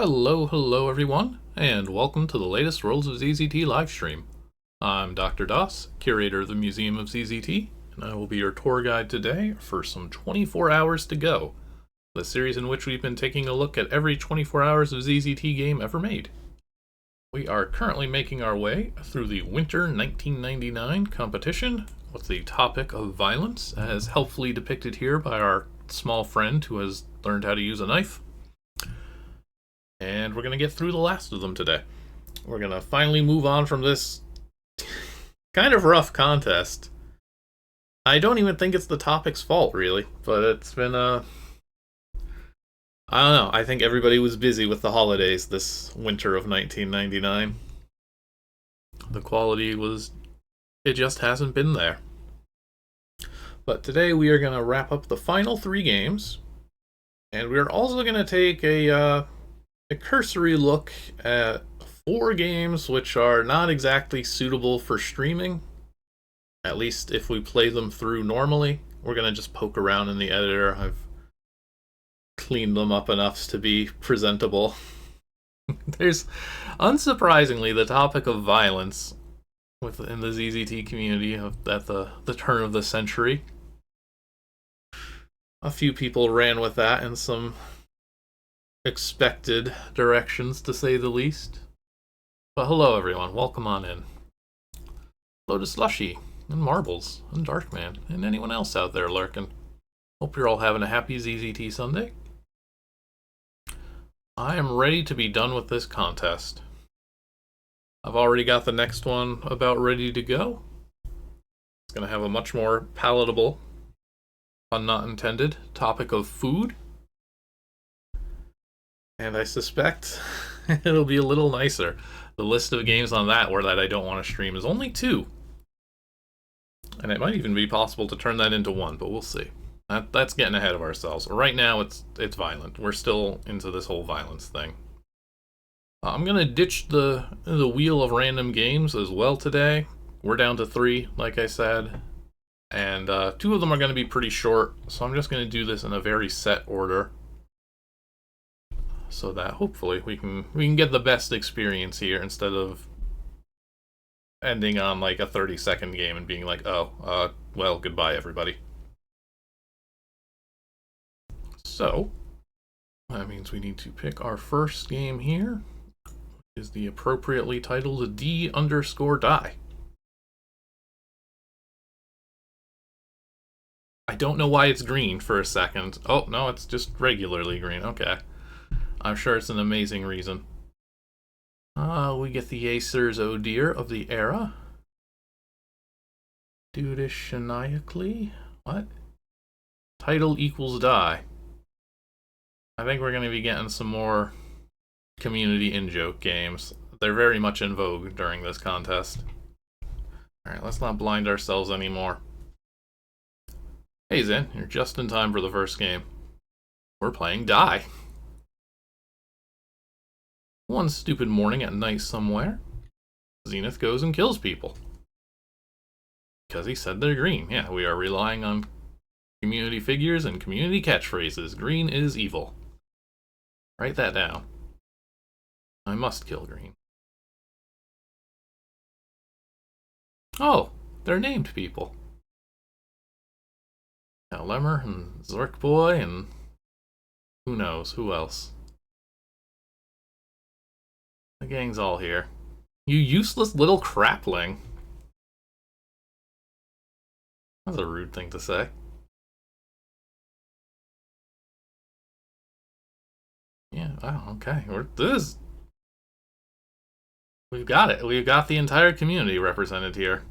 Hello everyone, and welcome to the latest Worlds of ZZT livestream. I'm Dr. Doss, curator of the Museum of ZZT, and I will be your tour guide today for some 24 hours to go, the series in which we've been taking a look at every 24 hours of ZZT game ever made. We are currently making our way through the Winter 1999 competition with the topic of violence, as helpfully depicted here by our small friend who has learned how to use a knife. And we're going to get through the last of them today. We're going to finally move on from this kind of rough contest. I don't even think it's the topic's fault, really, but it's been I don't know, I think everybody was busy with the holidays this winter of 1999. The quality it just hasn't been there. But today we are going to wrap up the final 3 games, and we're also going to take a cursory look at 4 games which are not exactly suitable for streaming, at least if we play them through normally. We're going to just poke around in the editor. I've cleaned them up enough to be presentable. There's, unsurprisingly, the topic of violence within the ZZT community at the turn of the century. A few people ran with that in some expected directions, to say the least. But hello everyone, welcome on in. Hello to Slushy, and Marbles, and Darkman, and anyone else out there lurking. Hope you're all having a happy ZZT Sunday. I am ready to be done with this contest. I've already got the next one about ready to go. It's going to have a much more palatable, pun not intended, topic of food. And I suspect it'll be a little nicer. The list of games on that that I don't want to stream is only 2. And it might even be possible to turn that into 1, but we'll see. That's getting ahead of ourselves. Right now, it's violent. We're still into this whole violence thing. I'm going to ditch the wheel of random games as well today. We're down to 3, like I said. And 2 of them are going to be pretty short, so I'm just going to do this in a very set order, so that hopefully we can get the best experience here instead of ending on like a 30-second game and being like, oh, well, goodbye everybody. So that means we need to pick our first game here, which is the appropriately titled D_die. I don't know why it's green for a second. Oh, no, it's just regularly green. Okay. I'm sure it's an amazing reason. We get the Acer's Oh Dear of the era. Dudishaniacally? What? Title equals die. I think we're going to be getting some more community in-joke games. They're very much in vogue during this contest. Alright, let's not blind ourselves anymore. Hey Zen, you're just in time for the first game. We're playing Die. One stupid morning at night somewhere, Zenith goes and kills people. Because he said they're green. Yeah, we are relying on community figures and community catchphrases. Green is evil. Write that down. I must kill green. Oh, they're named people. Now Lemmer and Zork Boy and who knows, who else. The gang's all here. You useless little crapling. That's a rude thing to say. Yeah, oh, okay. We've got it. We've got the entire community represented here.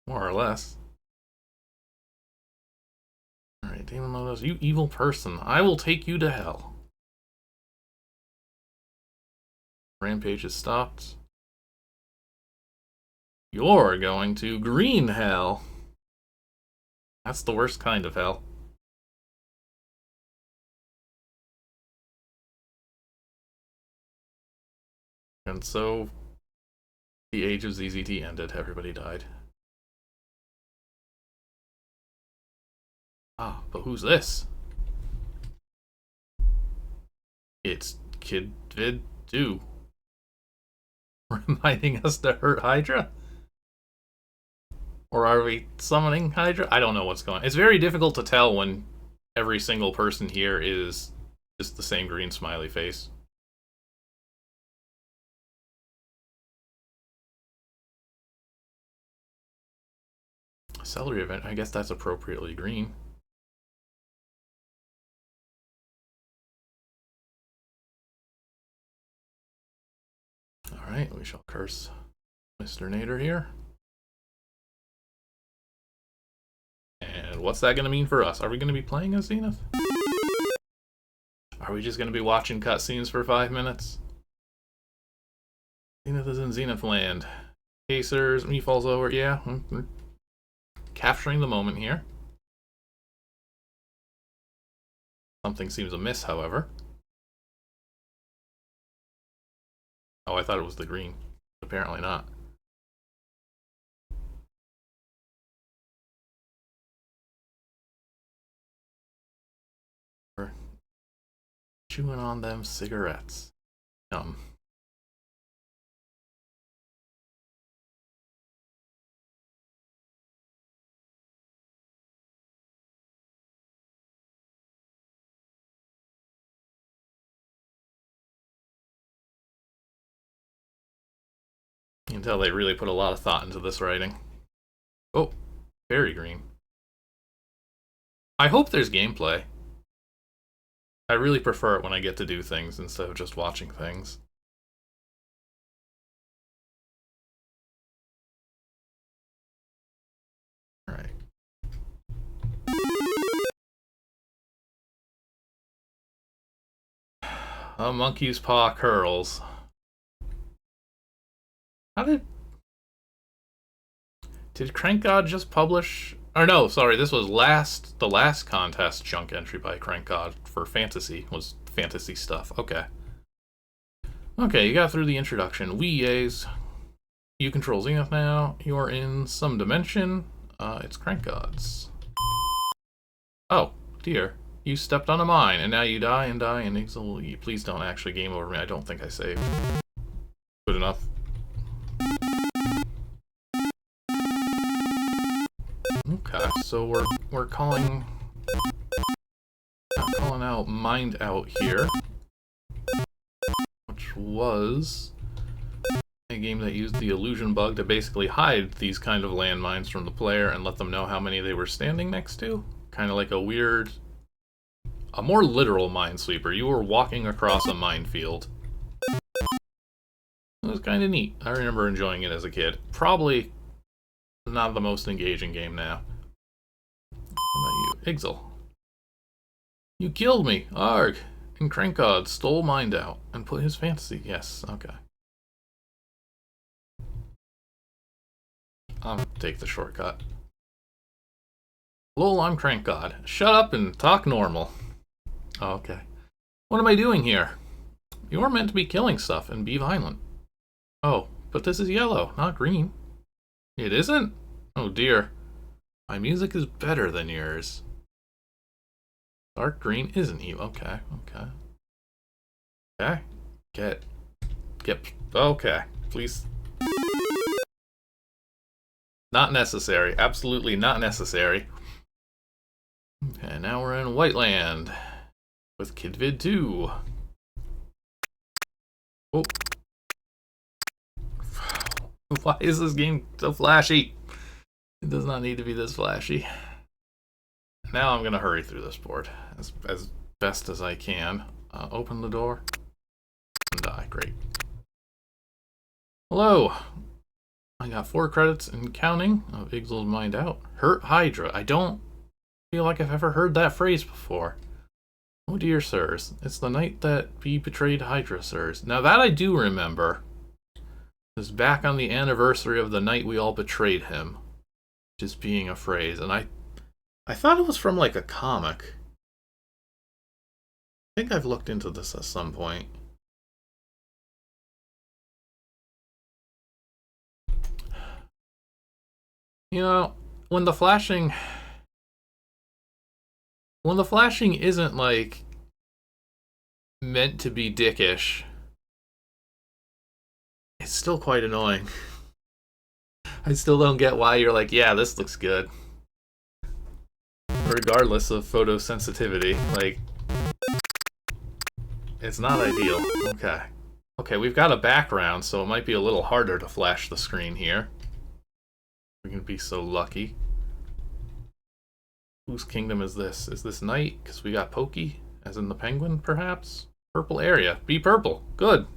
More or less. Alright, Demon Lotus, you evil person. I will take you to hell. Rampage is stopped. You're going to green hell. That's the worst kind of hell. And so, the age of ZZT ended. Everybody died. Ah, but who's this? It's Kid Vid do? Reminding us to hurt Hydra? Or are we summoning Hydra? I don't know what's going on. It's very difficult to tell when every single person here is just the same green smiley face. Celery event, I guess that's appropriately green. Alright, we shall curse Mr. Nader here. And what's that going to mean for us? Are we going to be playing as Zenith? Are we just going to be watching cutscenes for 5 minutes? Zenith is in Zenith land. Pacers, me falls over. Yeah, we're capturing the moment here. Something seems amiss, however. Oh, I thought it was the green. Apparently not. We're chewing on them cigarettes. Yum. You can tell they really put a lot of thought into this writing. Oh, very green. I hope there's gameplay. I really prefer it when I get to do things instead of just watching things. Alright. A monkey's paw curls. How did craNKGod just publish? Or no, sorry, this was the last contest chunk entry by craNKGod for fantasy was fantasy stuff. Okay. Okay, you got through the introduction. Yays. You control Zenith now. You're in some dimension. It's craNKGod's. Oh, dear. You stepped on a mine, and now you die and Igsel. Please don't actually game over me. I don't think I saved. Good enough. Okay, so we're calling out Mind Out here, which was a game that used the illusion bug to basically hide these kind of landmines from the player and let them know how many they were standing next to. Kind of like a more literal minesweeper. You were walking across a minefield. It was kind of neat. I remember enjoying it as a kid. Probably not the most engaging game now. How about you? Igsel. You killed me! Arg! And craNKGod stole Mind Out and put his fantasy. Yes, okay. I'll take the shortcut. Lol, I'm craNKGod. Shut up and talk normal. Oh, okay. What am I doing here? You're meant to be killing stuff and be violent. Oh, but this is yellow, not green. It isn't? Oh dear. My music is better than yours. Dark green isn't you. Okay, okay. Okay. Get. Okay, please. Not necessary. Absolutely not necessary. Okay, now we're in Whiteland with Kid Vid 2. Oh. Why is this game so flashy? It does not need to be this flashy. Now I'm gonna hurry through this board as best as I can. Open the door and die. Great. Hello. I got 4 credits and counting of Igsel's Mind Out. Hurt Hydra. I don't feel like I've ever heard that phrase before. Oh dear, sirs. It's the night that we betrayed Hydra, sirs. Now that I do remember. It was back on the anniversary of the night we all betrayed him. Just being a phrase. And I thought it was from like a comic. I think I've looked into this at some point. You know, when the flashing isn't like meant to be dickish, it's still quite annoying. I still don't get why you're like, yeah, this looks good. Regardless of photosensitivity, like, it's not ideal. Okay. Okay, we've got a background, so it might be a little harder to flash the screen here. We're gonna be so lucky. Whose kingdom is this? Is this night? Because we got Pokey, as in the penguin, perhaps? Purple area. Be purple. Good.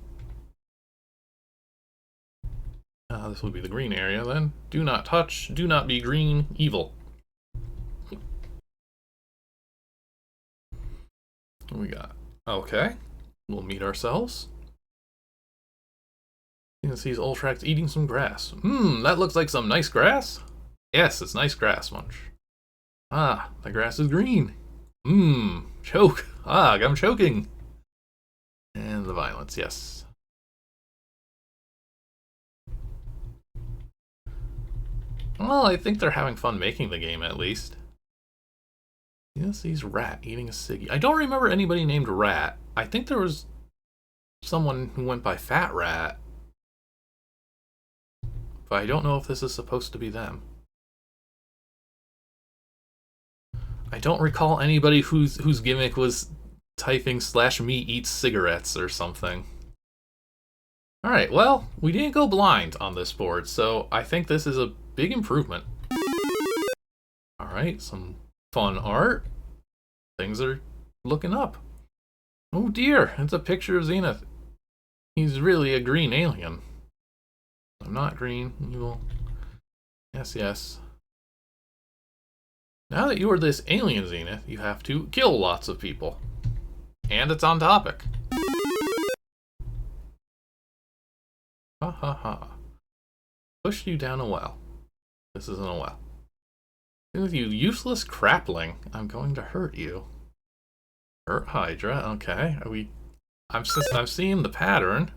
This would be the green area, then. Do not touch. Do not be green. Evil. What we got? Okay. We'll meet ourselves. You can see ultrax eating some grass. That looks like some nice grass. Yes, it's nice grass, Munch. Ah, the grass is green. Choke. Ah, I'm choking. And the violence, yes. Well, I think they're having fun making the game, at least. Yes, he's Rat eating a ciggy. I don't remember anybody named Rat. I think there was someone who went by Fat Rat. But I don't know if this is supposed to be them. I don't recall anybody whose gimmick was typing /me eats cigarettes or something. Alright, well, we didn't go blind on this board, so I think this is a big improvement. Alright, some fun art. Things are looking up. Oh dear, it's a picture of Zenith. He's really a green alien. I'm not green, evil. Yes, yes. Now that you are this alien Zenith, you have to kill lots of people. And it's on topic. Ha ha ha. Pushed you down a well. This isn't a well. With you useless crapling, I'm going to hurt you. Hurt Hydra, okay. I'm seeing the pattern.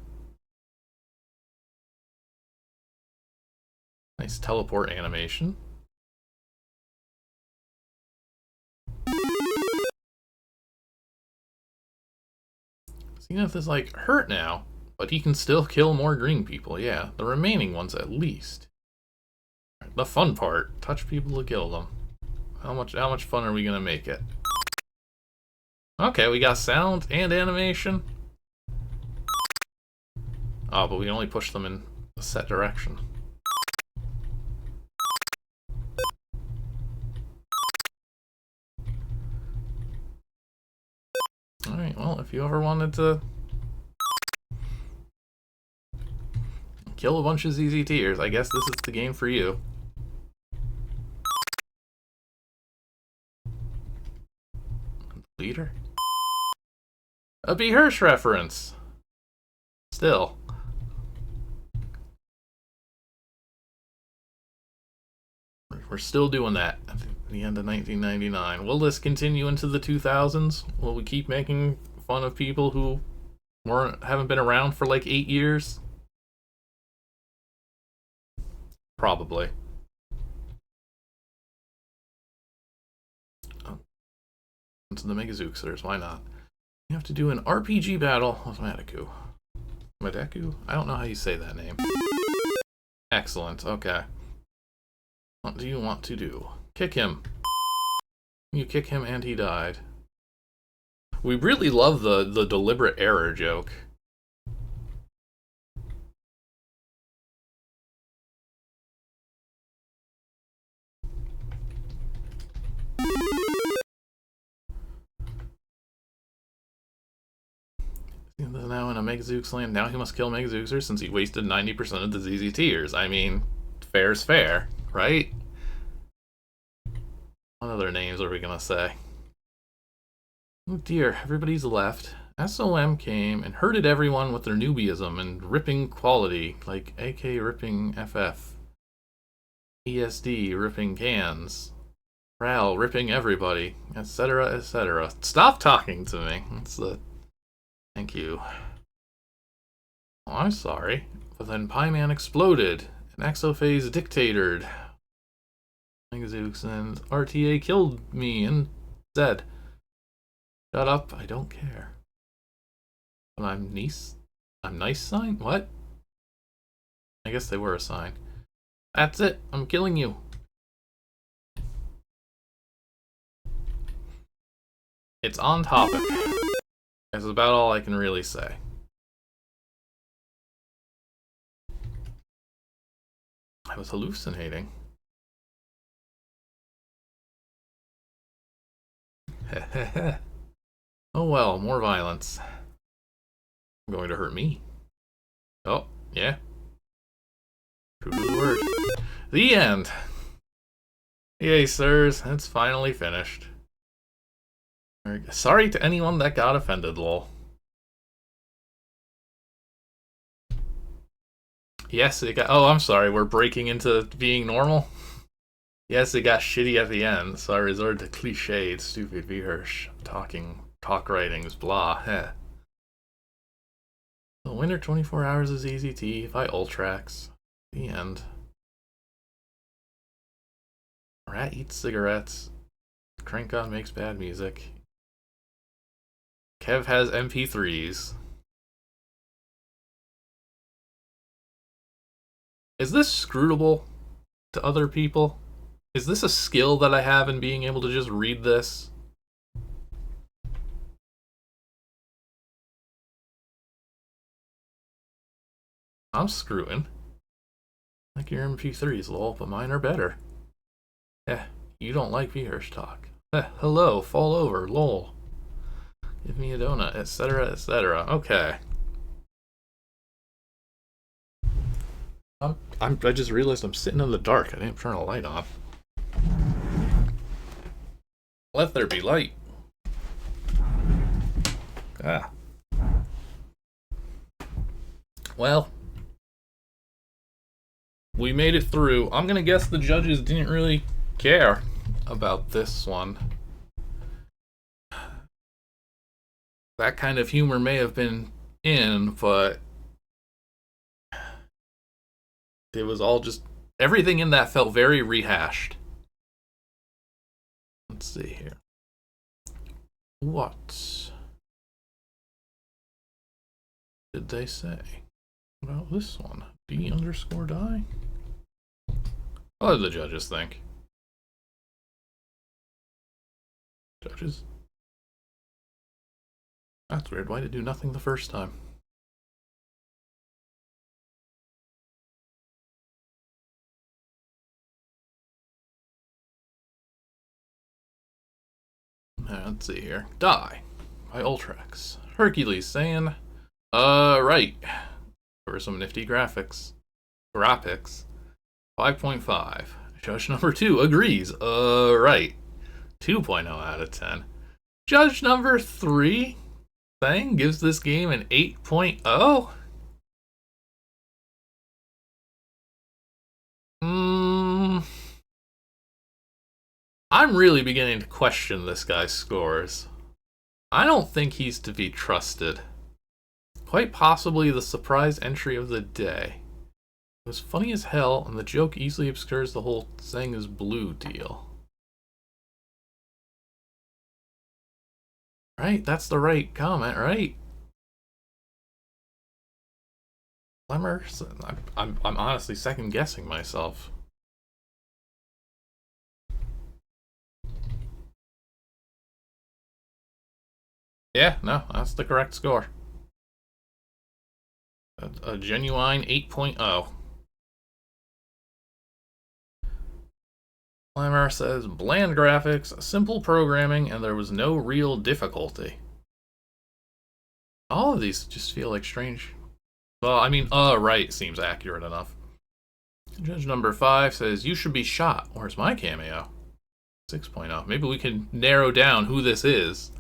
Nice teleport animation. Zenith is like hurt now, but he can still kill more green people, yeah. The remaining ones at least. The fun part, touch people to kill them. How much fun are we gonna make it? Okay, we got sound and animation. Oh, but we only push them in a set direction. Alright, well, if you ever wanted to kill a bunch of ZZTers, I guess this is the game for you. Leader? A B. Hirsch reference! Still. We're still doing that at the end of 1999. Will this continue into the 2000s? Will we keep making fun of people who haven't been around for like 8 years? Probably. Oh. Into the ZZTers, why not? You have to do an RPG battle with Madeku. Madeku? I don't know how you say that name. Excellent, okay. What do you want to do? Kick him. You kick him and he died. We really love the deliberate error joke. Now in a Megazooks land, now he must kill Megazookser since he wasted 90% of the ZZTers. I mean, fair's fair, right? What other names are we gonna say? Oh dear, everybody's left. SOM came and hurted everyone with their newbieism and ripping quality, like AK ripping FF, ESD ripping cans, RAL ripping everybody, etc., etc. Stop talking to me. That's the... Thank you. Oh, I'm sorry. But then Pieman exploded, and Exophase dictatored. Megazooks and RTA killed me and Zed. Shut up, I don't care. when I'm nice sign? What? I guess they were a sign. That's it. I'm killing you. It's on topic. That's about all I can really say. I was hallucinating. Oh well, more violence. Going to hurt me. Oh, yeah. True to the word. The end. Yay, sirs. It's finally finished. Sorry to anyone that got offended, lol. Yes, it got... Oh, I'm sorry. We're breaking into being normal? Yes, it got shitty at the end, so I resorted to cliched, stupid VHersh, talk writings, blah, heh. The winner 24 hours is ZZT by ultrax. The end. Rat eats cigarettes. craNKGod makes bad music. Kev has MP3s. Is this scrutable to other people? Is this a skill that I have in being able to just read this? I'm screwing. Like your MP3s, lol, but mine are better. You don't like VHersh talk. Hello, fall over, lol. Give me a donut, etc., etc. Okay. I just realized I'm sitting in the dark. I didn't turn a light on. Let there be light. Ah. Well, we made it through. I'm gonna guess the judges didn't really care about this one. That kind of humor may have been in, but it was all just... Everything in that felt very rehashed. Let's see here. What did they say about this one? D_die? What did the judges think? Judges? That's weird. Why did it do nothing the first time? Let's see here. Die by ultrax. Hercules saying, right. For some nifty graphics. 5.5. Judge number 2 agrees. Right. 2.0 out of 10. Judge number 3 saying gives this game an 8.0. I'm really beginning to question this guy's scores. I don't think he's to be trusted. Quite possibly the surprise entry of the day. It was funny as hell, and the joke easily obscures the whole saying is blue deal. Right? That's the right comment, right? Lemmer, I'm honestly second guessing myself. Yeah, no, that's the correct score. A genuine 8.0. Lemmer says, bland graphics, simple programming, and there was no real difficulty. All of these just feel like strange. Well, I mean, right seems accurate enough. Judge number 5 says, you should be shot. Where's my cameo? 6.0. Maybe we can narrow down who this is.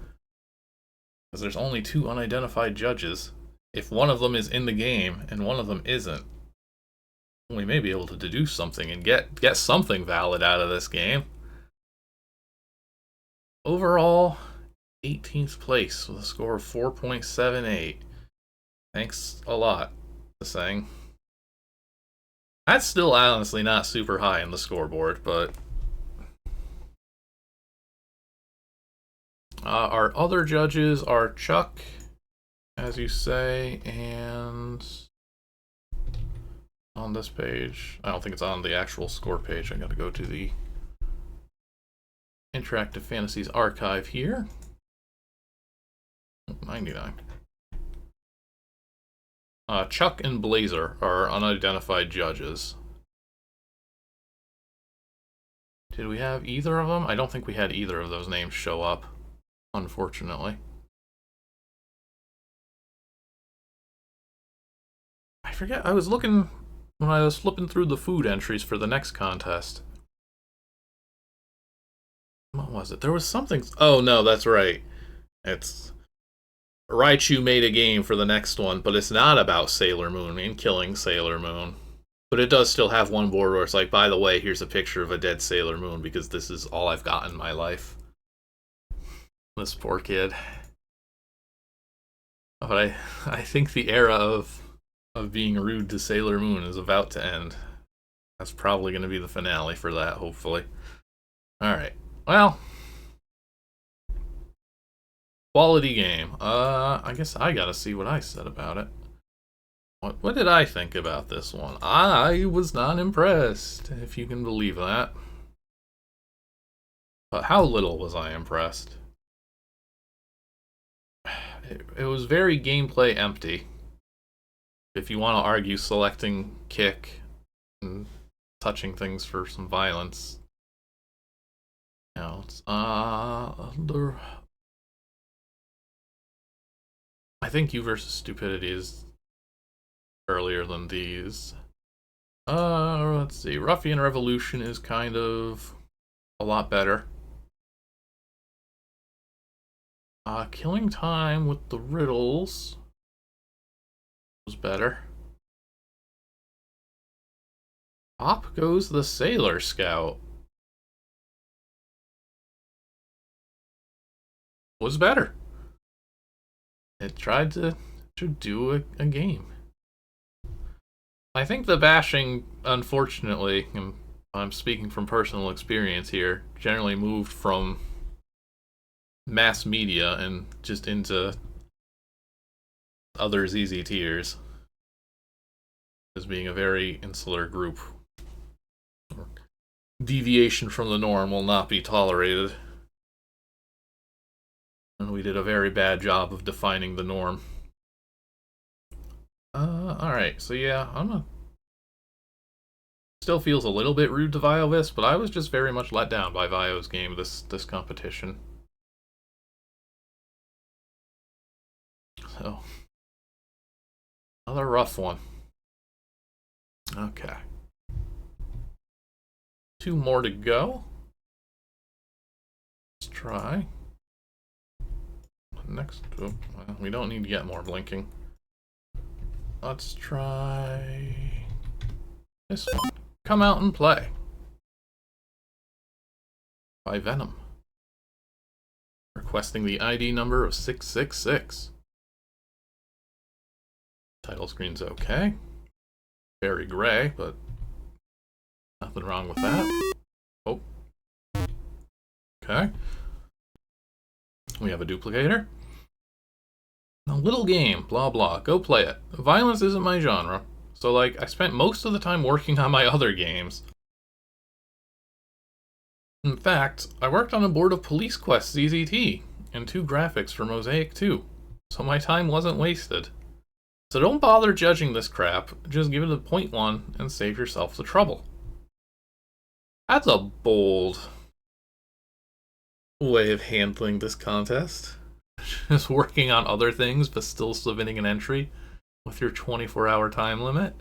Because there's only 2 unidentified judges. If one of them is in the game and one of them isn't, we may be able to deduce something and get something valid out of this game. Overall, 18th place with a score of 4.78. Thanks a lot for saying. That's still honestly not super high in the scoreboard, but our other judges are Chuck, as you say, and on this page, I don't think it's on the actual score page. I gotta go to the Interactive Fantasies archive here. 99. Chuck and Blazer are unidentified judges. Did we have either of them? I don't think we had either of those names show up, unfortunately. I forget, I was looking when I was flipping through the food entries for the next contest. What was it? There was something. Oh no, that's right. It's Raichu made a game for the next one, but it's not about Sailor Moon and killing Sailor Moon. But it does still have one board where it's like, by the way, here's a picture of a dead Sailor Moon because this is all I've got in my life. This poor kid. But I think the era of being rude to Sailor Moon is about to end. That's probably going to be the finale for that, hopefully. Alright, well. Quality game. I guess I gotta see what I said about it. What did I think about this one? I was not impressed, if you can believe that. But how little was I impressed? It was very gameplay empty. If you want to argue selecting kick and touching things for some violence. Now it's I think You versus Stupidity is earlier than these. Let's see. Ruffian Revolution is kind of a lot better. Killing Time with the riddles was better. Up Goes the Sailor Scout was better. It tried to do a game. I think the bashing, unfortunately, and I'm speaking from personal experience here, generally moved from mass media and just into other ZZTers as being a very insular group. Deviation from the norm will not be tolerated. And we did a very bad job of defining the norm. Alright, so yeah, still feels a little bit rude to Viovis, but I was just very much let down by Vio's game this competition. So, another rough one. Okay. 2 more to go. Let's try. Next, well, we don't need to get more blinking. Let's try this one. Come Out and Play by Venom. Requesting the ID number of 666. Title screen's okay. Very gray, but nothing wrong with that. Oh. Okay. We have a duplicator. A little game, blah blah, go play it. Violence isn't my genre, so like, I spent most of the time working on my other games. In fact, I worked on a board of Police Quest ZZT, and 2 graphics for Mosaic 2, so my time wasn't wasted. So don't bother judging this crap, just give it a 0.1 and save yourself the trouble. That's a bold way of handling this contest. Just working on other things, but still submitting an entry with your 24-hour time limit.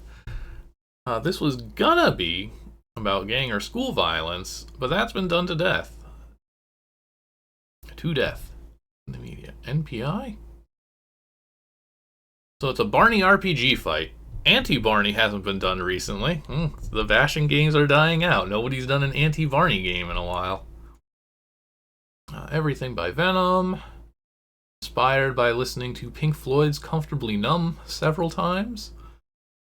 This was gonna be about gang or school violence, but that's been done to death. To death in the media. NPI? So it's a Barney RPG fight. Anti-Barney hasn't been done recently. The bashing games are dying out. Nobody's done an anti-Barney game in a while. Everything by Venom. Inspired by listening to Pink Floyd's Comfortably Numb several times.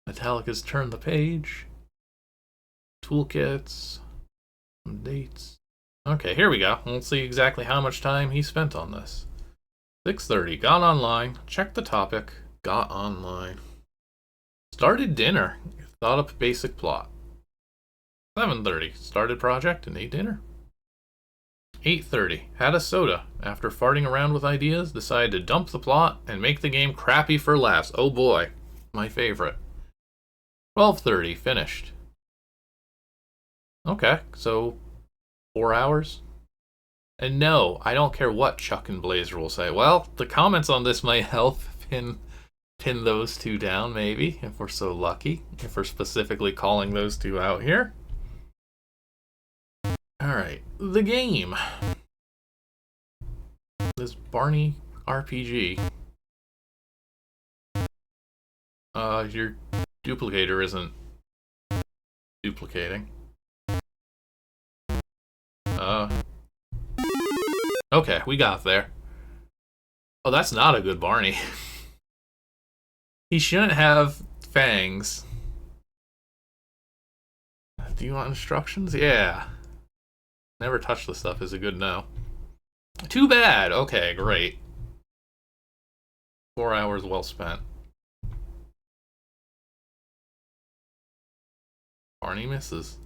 Metallica's Turn the Page. Toolkits. Some dates. Okay, here we go. Let's see exactly how much time he spent on this. 6:30. Got online. Checked the topic. Got online. Started dinner. Thought up basic plot. 7:30. Started project and ate dinner. 8:30. Had a soda. After farting around with ideas, decided to dump the plot and make the game crappy for laughs. Oh boy. My favorite. 12:30. Finished. Okay, so 4 hours? And no, I don't care what Chuck and Blazer will say. Well, the comments on this might help pin those two down, maybe, if we're so lucky. If we're specifically calling those two out here. Alright, the game. This Barney RPG. Your duplicator isn't duplicating. Okay, we got there. Oh, that's not a good Barney. He shouldn't have fangs. Do you want instructions? Yeah. Never touch the stuff is a good no. Too bad. Okay, great. 4 hours well spent. Barney misses.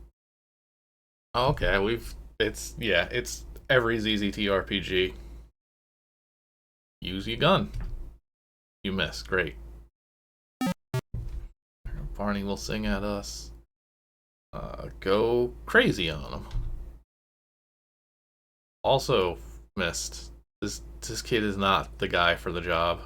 Okay, it's every ZZT RPG. Use your gun. You miss. Great. Barney will sing at us. Go crazy on him. Also missed. This kid is not the guy for the job.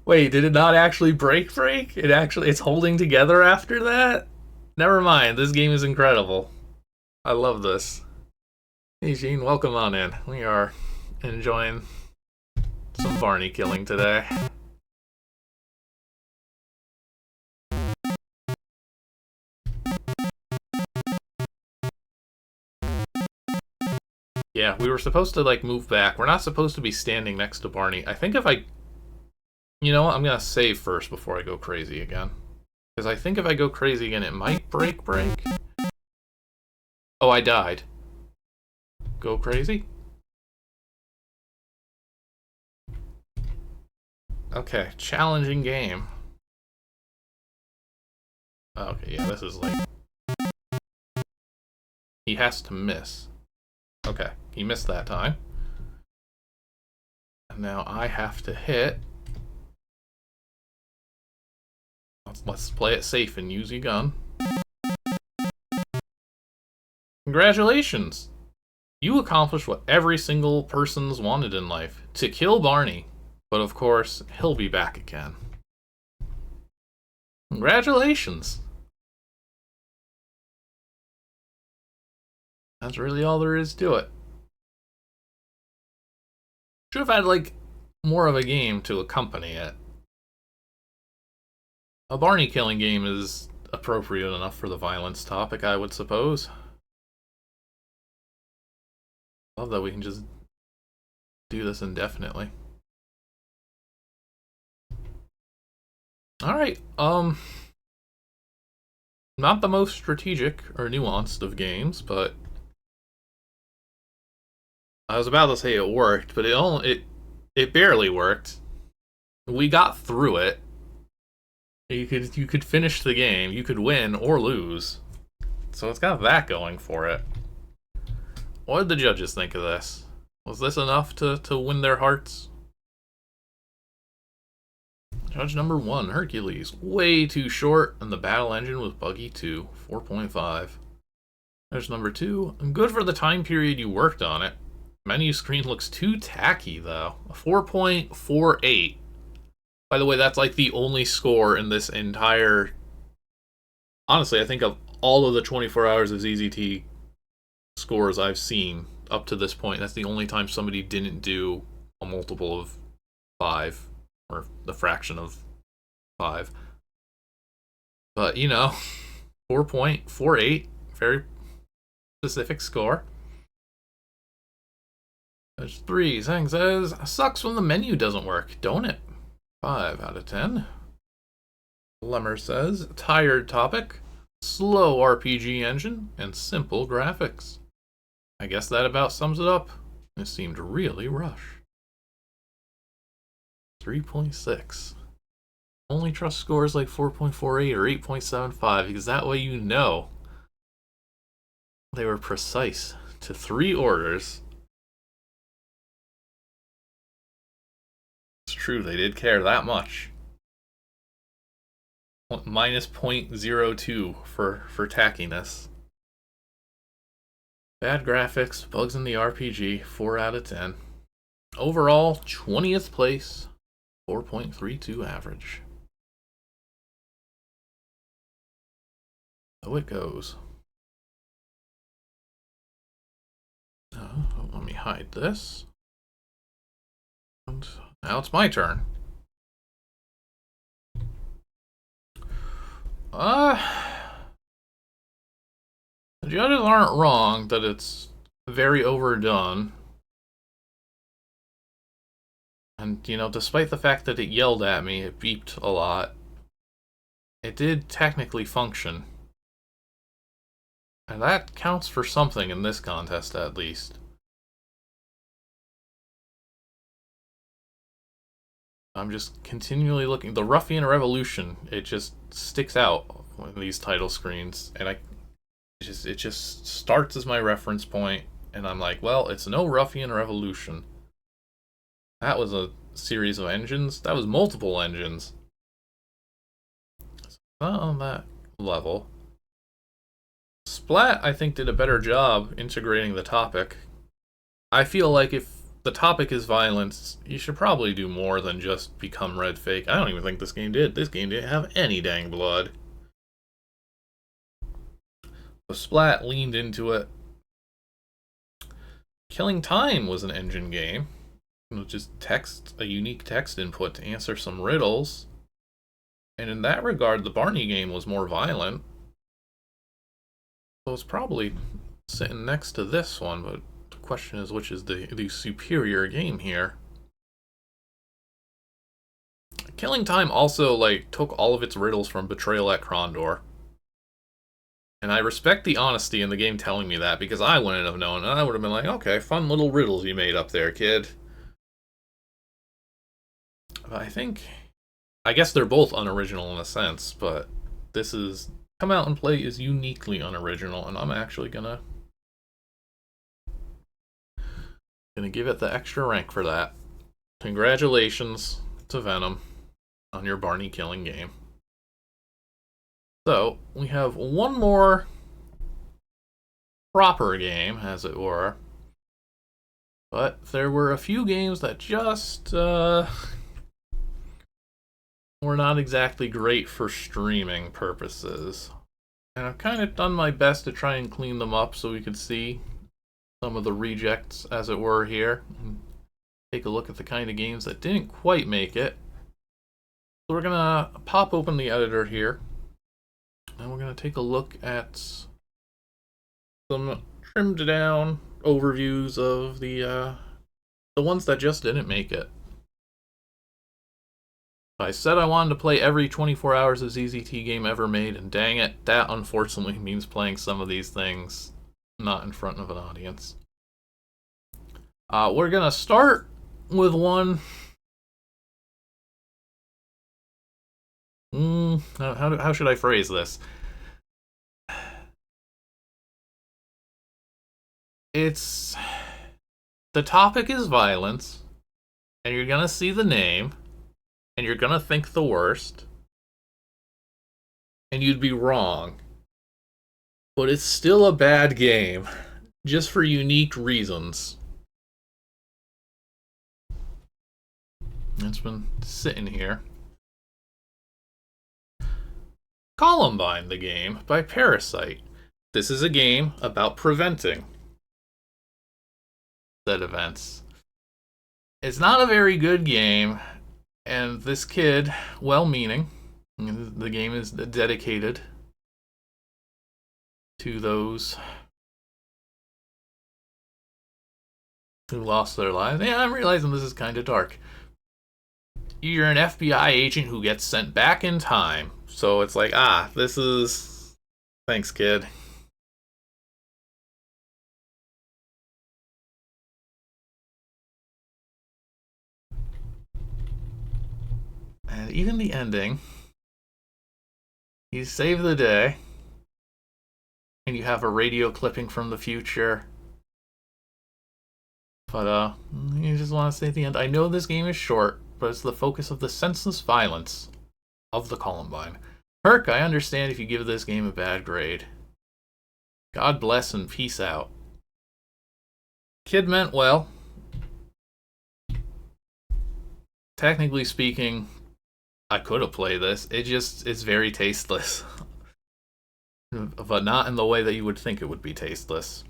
Wait, did it not actually break? It's holding together after that? Never mind, this game is incredible. I love this. Hey Gene, welcome on in. We are enjoying some Barney killing today. Yeah, we were supposed to like move back. We're not supposed to be standing next to Barney. I think if I... You know what? I'm gonna save first before I go crazy again. Because I think if I go crazy again, it might break. Oh, I died. Go crazy? Okay, challenging game. Okay, yeah, this is like... He has to miss. Okay, he missed that time. And now I have to hit... Let's play it safe and use your gun. Congratulations! You accomplished what every single person's wanted in life. To kill Barney. But of course, he'll be back again. Congratulations! That's really all there is to it. Should have had, like, more of a game to accompany it. A Barney killing game is appropriate enough for the violence topic, I would suppose. Love that we can just do this indefinitely. Alright, not the most strategic or nuanced of games, but I was about to say it worked, but it barely worked. We got through it. You could finish the game, you could win or lose. So it's got that going for it. What did the judges think of this? Was this enough to win their hearts? Judge number 1, Hercules. Way too short, and the battle engine was buggy too. 4.5. Judge number 2, good for the time period you worked on it. Menu screen looks too tacky though. 4.48. By the way, that's like the only score in this entire... Honestly, I think of all of the 24 hours of ZZT scores I've seen up to this point, that's the only time somebody didn't do a multiple of 5, or the fraction of 5. But, you know, 4.48, very specific score. There's 3. Zhang says, sucks when the menu doesn't work, don't it? 5 out of 10. Lemmer says, tired topic, slow RPG engine, and simple graphics. I guess that about sums it up. It seemed really rushed. 3.6. Only trust scores like 4.48 or 8.75 because that way you know they were precise to 3 orders. It's true, they did care that much. Minus 0.02 for tackiness. Bad graphics, bugs in the RPG, 4 out of 10. Overall, 20th place, 4.32 average. So it goes. Let me hide this. And now it's my turn. The judges aren't wrong that it's very overdone. And, you know, despite the fact that it yelled at me, it beeped a lot, it did technically function. And that counts for something in this contest, at least. I'm just continually looking. The Ruffian Revolution, it just sticks out on these title screens, and it just starts as my reference point, and I'm like, well, it's no Ruffian Revolution. That was a series of engines. That was multiple engines. So not on that level. Splat, I think, did a better job integrating the topic. I feel like if the topic is violence, you should probably do more than just become red fake. I don't even think this game did. This game didn't have any dang blood. So Splat leaned into it. Killing Time was an engine game. It was just text, a unique text input to answer some riddles. And in that regard, the Barney game was more violent. So it's probably sitting next to this one, but the question is which is the superior game here. Killing Time also, like, took all of its riddles from Betrayal at Krondor. And I respect the honesty in the game telling me that, because I wouldn't have known, and I would have been like, okay, fun little riddles you made up there, kid. But I guess they're both unoriginal in a sense, but this is, Come Out and Play is uniquely unoriginal, and I'm actually gonna give it the extra rank for that. Congratulations to Venom on your Barney killing game. So, we have one more proper game, as it were. But there were a few games that just were not exactly great for streaming purposes. And I've kind of done my best to try and clean them up so we could see some of the rejects, as it were, here. And take a look at the kind of games that didn't quite make it. So we're gonna pop open the editor here. And we're going to take a look at some trimmed down overviews of the ones that just didn't make it. I said I wanted to play every 24 hours of ZZT game ever made, and dang it, that unfortunately means playing some of these things not in front of an audience. We're going to start with one. How should I phrase this? The topic is violence, and you're gonna see the name, and you're gonna think the worst, and you'd be wrong. But it's still a bad game, just for unique reasons. It's been sitting here. Columbine, the game, by Parasite. This is a game about preventing said events. It's not a very good game, and this kid, well-meaning, the game is dedicated to those who lost their lives. Yeah, I'm realizing this is kind of dark. You're an FBI agent who gets sent back in time. So it's like, this is... Thanks, kid. And even the ending, you save the day, and you have a radio clipping from the future. But, you just want to say at the end, I know this game is short, but it's the focus of the senseless violence of the Columbine. Herc, I understand if you give this game a bad grade. God bless and peace out. Kid meant well. Technically speaking, I could have played this. It's very tasteless. But not in the way that you would think it would be tasteless.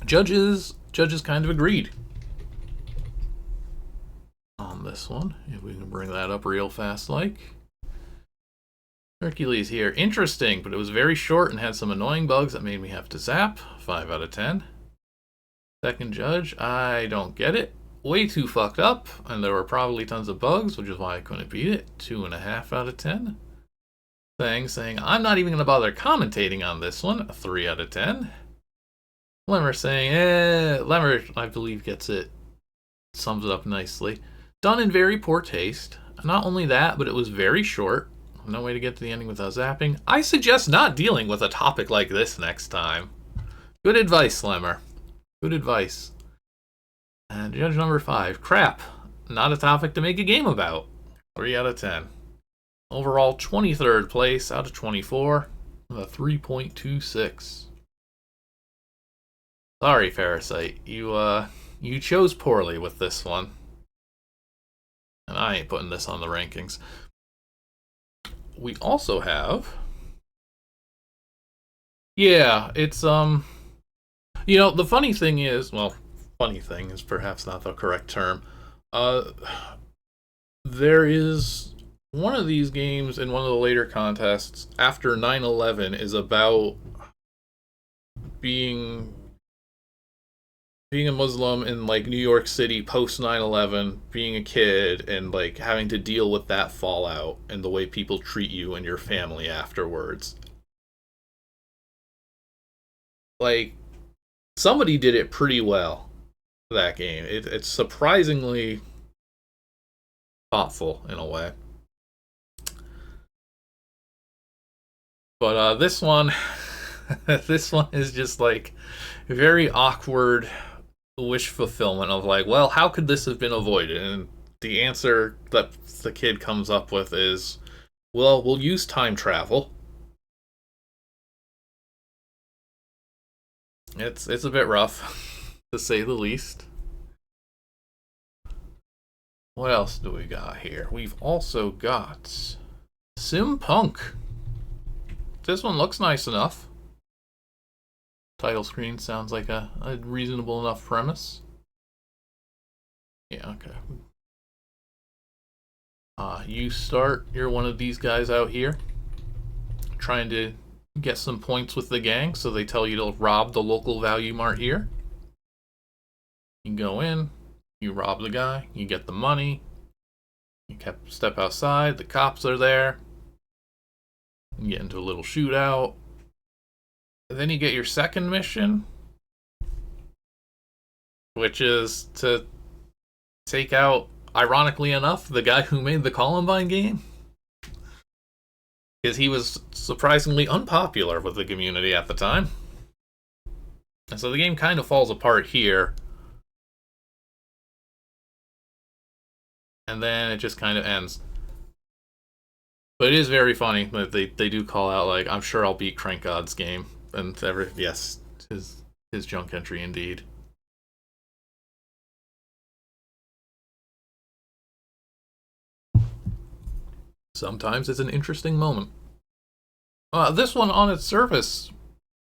Judges kind of agreed on this one. If we can bring that up real fast like. Hercules here. Interesting, but it was very short and had some annoying bugs that made me have to zap. 5 out of 10. Second judge, I don't get it. Way too fucked up, and there were probably tons of bugs, which is why I couldn't beat it. 2.5 out of 10. Saying, I'm not even going to bother commentating on this one. 3 out of 10. Lemmer saying, Lemmer, I believe, gets it. Sums it up nicely. Done in very poor taste. Not only that, but it was very short. No way to get to the ending without zapping. I suggest not dealing with a topic like this next time. Good advice, Lemmer. Good advice. And judge number 5. Crap. Not a topic to make a game about. 3 out of 10. Overall, 23rd place out of 24. With a 3.26. Sorry, Parasite. You chose poorly with this one. And I ain't putting this on the rankings. We also have... Yeah, it's, you know, the funny thing is... Well, funny thing is perhaps not the correct term. There is... One of these games in one of the later contests after 9/11 is about being a Muslim in like New York City post 9/11, being a kid and like having to deal with that fallout and the way people treat you and your family afterwards. Like, somebody did it pretty well, that game. It's surprisingly thoughtful in a way. But this one, this one is just like very awkward wish fulfillment of like, well, how could this have been avoided? And the answer that the kid comes up with is, well, we'll use time travel. It's a bit rough, to say the least. What else do we got here? We've also got Simpunk. This one looks nice enough. Title screen sounds like a reasonable enough premise. Yeah, okay. You're one of these guys out here trying to get some points with the gang, so they tell you to rob the local value mart here. You go in, you rob the guy, you get the money, you step outside, the cops are there. You get into a little shootout. Then you get your second mission, which is to take out, ironically enough, the guy who made the Columbine game. Because he was surprisingly unpopular with the community at the time. And so the game kind of falls apart here. And then it just kind of ends. But it is very funny that they do call out, like, I'm sure I'll beat craNKGod's game. And yes, his junk entry indeed. Sometimes it's an interesting moment. This one on its surface,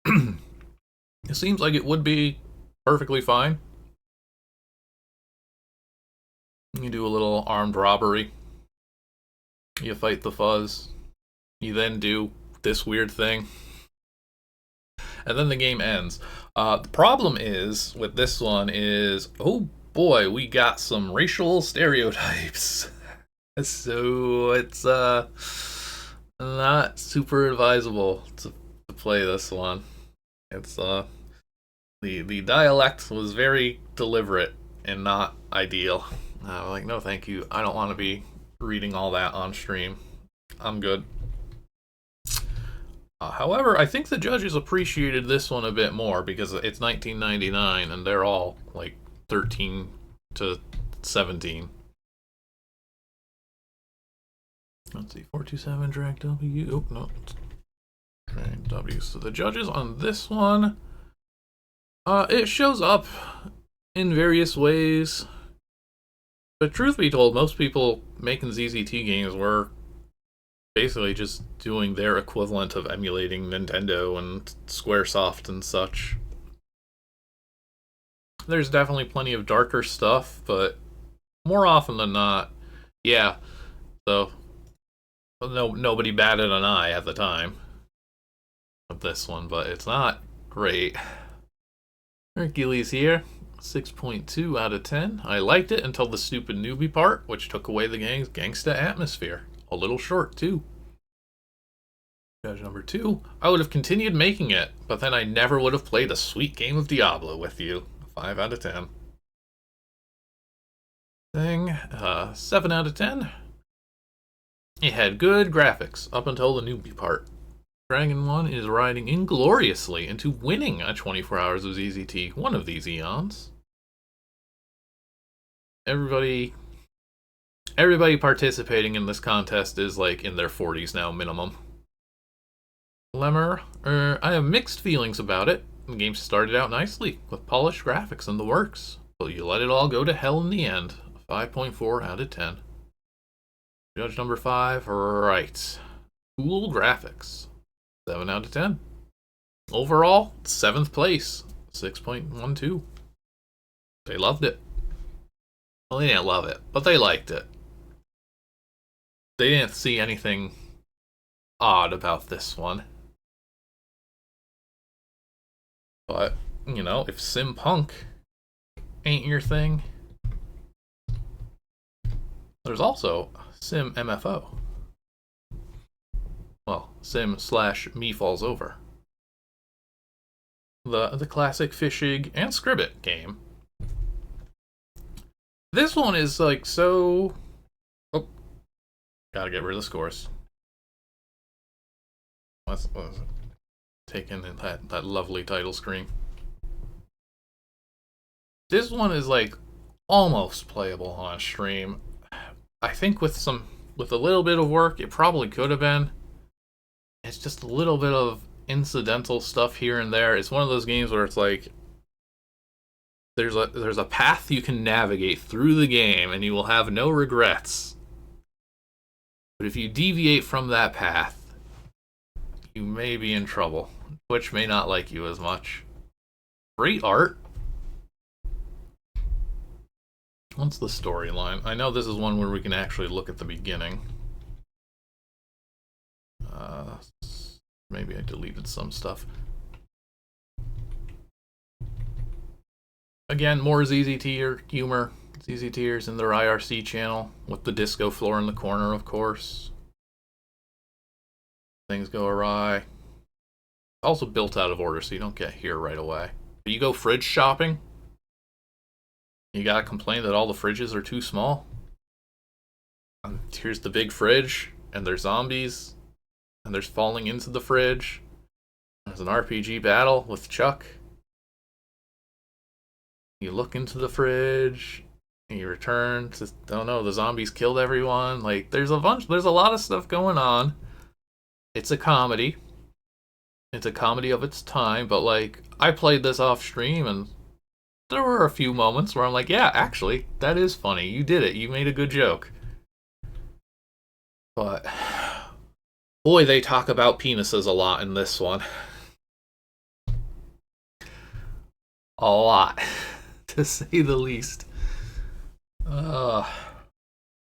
it seems like it would be perfectly fine. You do a little armed robbery. You fight the fuzz. You then do this weird thing. And then the game ends. The problem is, with this one is, oh boy, we got some racial stereotypes. So it's not super advisable to play this one. It's the dialect was very deliberate and not ideal. Like, no thank you, I don't want to be reading all that on stream. I'm good. However, I think the judges appreciated this one a bit more because it's 1999 and they're all like 13 to 17. Let's see, 427 drag W. Oh, no. Drag W. So the judges on this one, it shows up in various ways. But truth be told, most people making ZZT games were basically just doing their equivalent of emulating Nintendo and Squaresoft and such. There's definitely plenty of darker stuff, but more often than not, yeah. So nobody batted an eye at the time of this one, but it's not great. Hercules here, 6.2 out of 10. I liked it until the stupid newbie part, which took away the gang's gangsta atmosphere. A little short, too. Judge number 2. I would have continued making it, but then I never would have played a sweet game of Diablo with you. 5 out of 10. Thing, 7 out of 10. It had good graphics up until the newbie part. Dragon 1 is riding ingloriously into winning a 24 hours of ZZT one of these eons. Everybody participating in this contest is like in their 40s now minimum. Lemur, I have mixed feelings about it. The game started out nicely with polished graphics and the works, but you let it all go to hell in the end. 5.4 out of 10. Judge number 5, right. Cool graphics. 7 out of 10. Overall, 7th place. 6.12. They loved it. Well, they didn't love it, but they liked it. They didn't see anything odd about this one. But, you know, if Sim Punk ain't your thing, there's also Sim MFO. Well, Sim / Me Falls Over. The classic Fishig and Scribbit game. This one is like so... Oh, gotta get rid of the scores. Let's take in that lovely title screen. This one is like almost playable on stream. I think with a little bit of work, it probably could have been. It's just a little bit of incidental stuff here and there. It's one of those games where it's like there's a path you can navigate through the game and you will have no regrets. But if you deviate from that path, you may be in trouble. Twitch may not like you as much. Great art. What's the storyline? I know this is one where we can actually look at the beginning. Maybe I deleted some stuff. Again, more ZZT humor. ZZTers in their IRC channel with the disco floor in the corner, of course. Things go awry. Also built out of order, so you don't get here right away. But you go fridge shopping, you gotta complain that all the fridges are too small. And here's the big fridge, and there's zombies, and there's falling into the fridge. There's an RPG battle with Chuck. You look into the fridge, and you return to, oh no, the zombies killed everyone. Like, there's a lot of stuff going on. It's a comedy. It's a comedy of its time, but like, I played this off stream, and there were a few moments where I'm like, yeah, actually, that is funny. You did it. You made a good joke. But boy, they talk about penises a lot in this one. A lot, to say the least.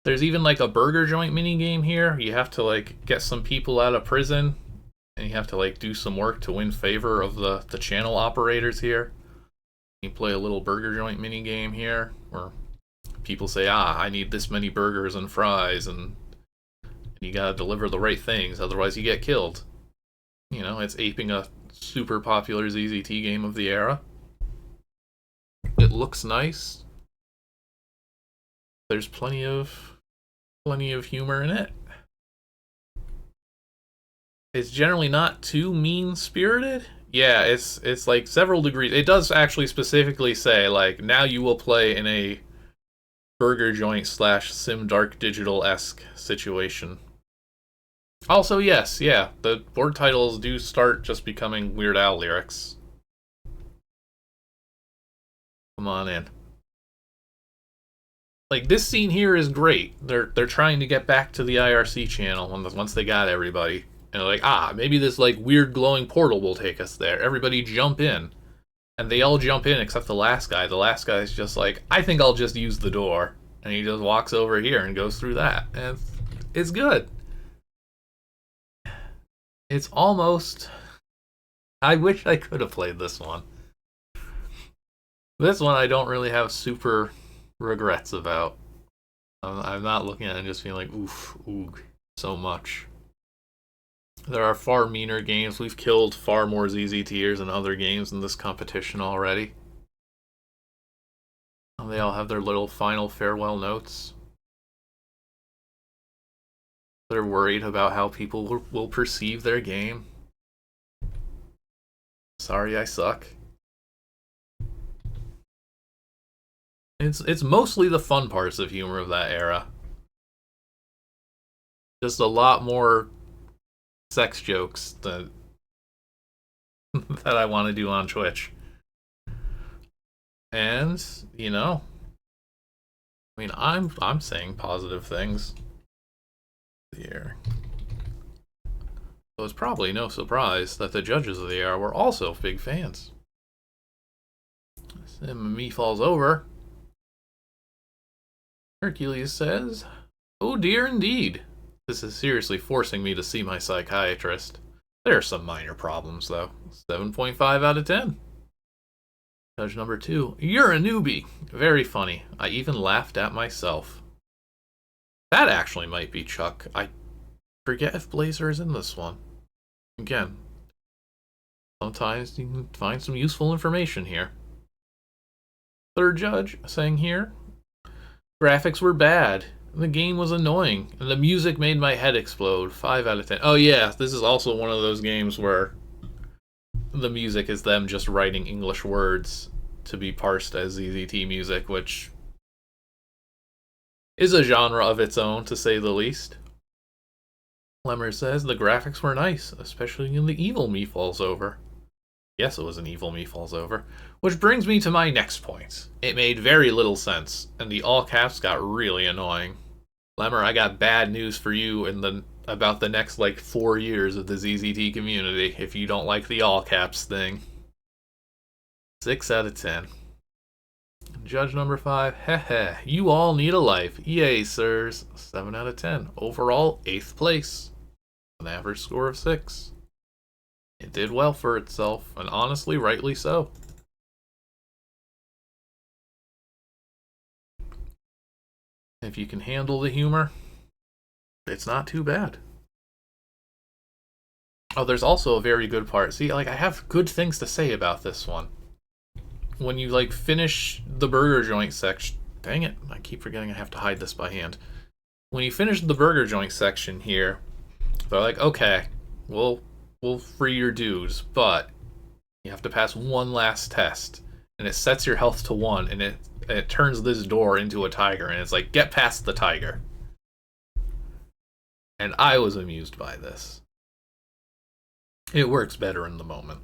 There's even like a burger joint minigame here. You have to like get some people out of prison, and you have to like do some work to win favor of the channel operators here. You play a little burger joint minigame here, where people say, I need this many burgers and fries, and you gotta deliver the right things, otherwise you get killed. You know, it's aping a super popular ZZT game of the era. It looks nice. There's plenty of Plenty of humor in it. It's generally not too mean-spirited. Yeah, it's like several degrees. It does actually specifically say, like, now you will play in a burger joint / sim dark digital-esque situation. Also, yes, yeah, the board titles do start just becoming Weird Al lyrics. Come on in. Like, this scene here is great. They're trying to get back to the IRC channel once they got everybody. And they're like, maybe this, like, weird glowing portal will take us there. Everybody jump in. And they all jump in except the last guy. The last guy's just like, I think I'll just use the door. And he just walks over here and goes through that. And it's good. It's almost... I wish I could have played this one. This one I don't really have super regrets about. I'm not looking at it and just feeling like, ooh, so much. There are far meaner games. We've killed far more ZZTers and other games in this competition already. They all have their little final farewell notes. They're worried about how people will perceive their game. Sorry, I suck. It's mostly the fun parts of humor of that era. Just a lot more sex jokes that I want to do on Twitch. And, you know, I mean, I'm saying positive things here. So it's probably no surprise that the judges of the era were also big fans. Sim Me falls over. Hercules says, "Oh dear indeed. This is seriously forcing me to see my psychiatrist. There are some minor problems though. 7.5 out of 10. Judge number 2, you're a newbie. Very funny. I even laughed at myself." That actually might be Chuck. I forget if Blazer is in this one. Again, sometimes you can find some useful information here. Third judge saying here, graphics were bad. The game was annoying, and the music made my head explode. 5 out of 10. Oh yeah, this is also one of those games where the music is them just writing English words to be parsed as ZZT music, which is a genre of its own, to say the least. Lemmer says the graphics were nice, especially in the Evil Me Falls Over. Yes, it was an Evil Me Falls Over. Which brings me to my next point. It made very little sense, and the all caps got really annoying. Lemmer, I got bad news for you about the next, 4 years of the ZZT community if you don't like the all caps thing. 6 out of 10. Judge number 5, heh, you all need a life. Yay, sirs. 7 out of 10. Overall, 8th place. An average score of 6. It did well for itself, and honestly, rightly so. If you can handle the humor, it's not too bad. Oh, there's also a very good part. See, I have good things to say about this one. When you, finish the burger joint section... Dang it, I keep forgetting I have to hide this by hand. When you finish the burger joint section here, they're like, okay, we'll free your dudes, but you have to pass one last test. And it sets your health to 1, and it turns this door into a tiger, and it's like, get past the tiger. And I was amused by this. It works better in the moment.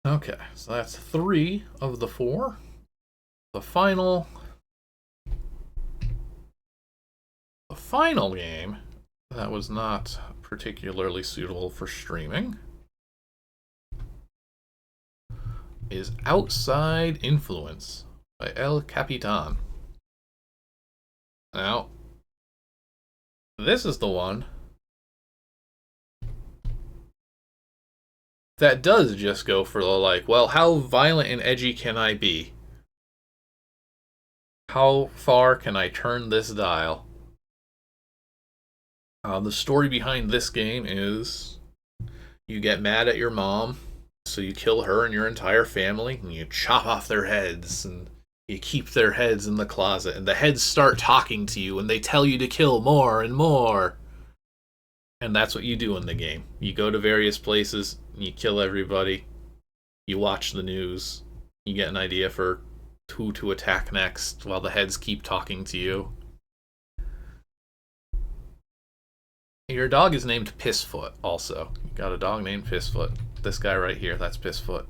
Okay, so that's 3 of the 4. The final game that was not particularly suitable for streaming is Outside Influence by El Capitan. Now, this is the one that does just go for the well, how violent and edgy can I be? How far can I turn this dial? The story behind this game is you get mad at your mom, so you kill her and your entire family, and you chop off their heads, and You keep their heads in the closet, and the heads start talking to you, and they tell you to kill more and more. And that's what you do in the game. You go to various places, you kill everybody, you watch the news, you get an idea for who to attack next while the heads keep talking to you. Your dog is named Pissfoot, also. You got a dog named Pissfoot. This guy right here, that's Pissfoot.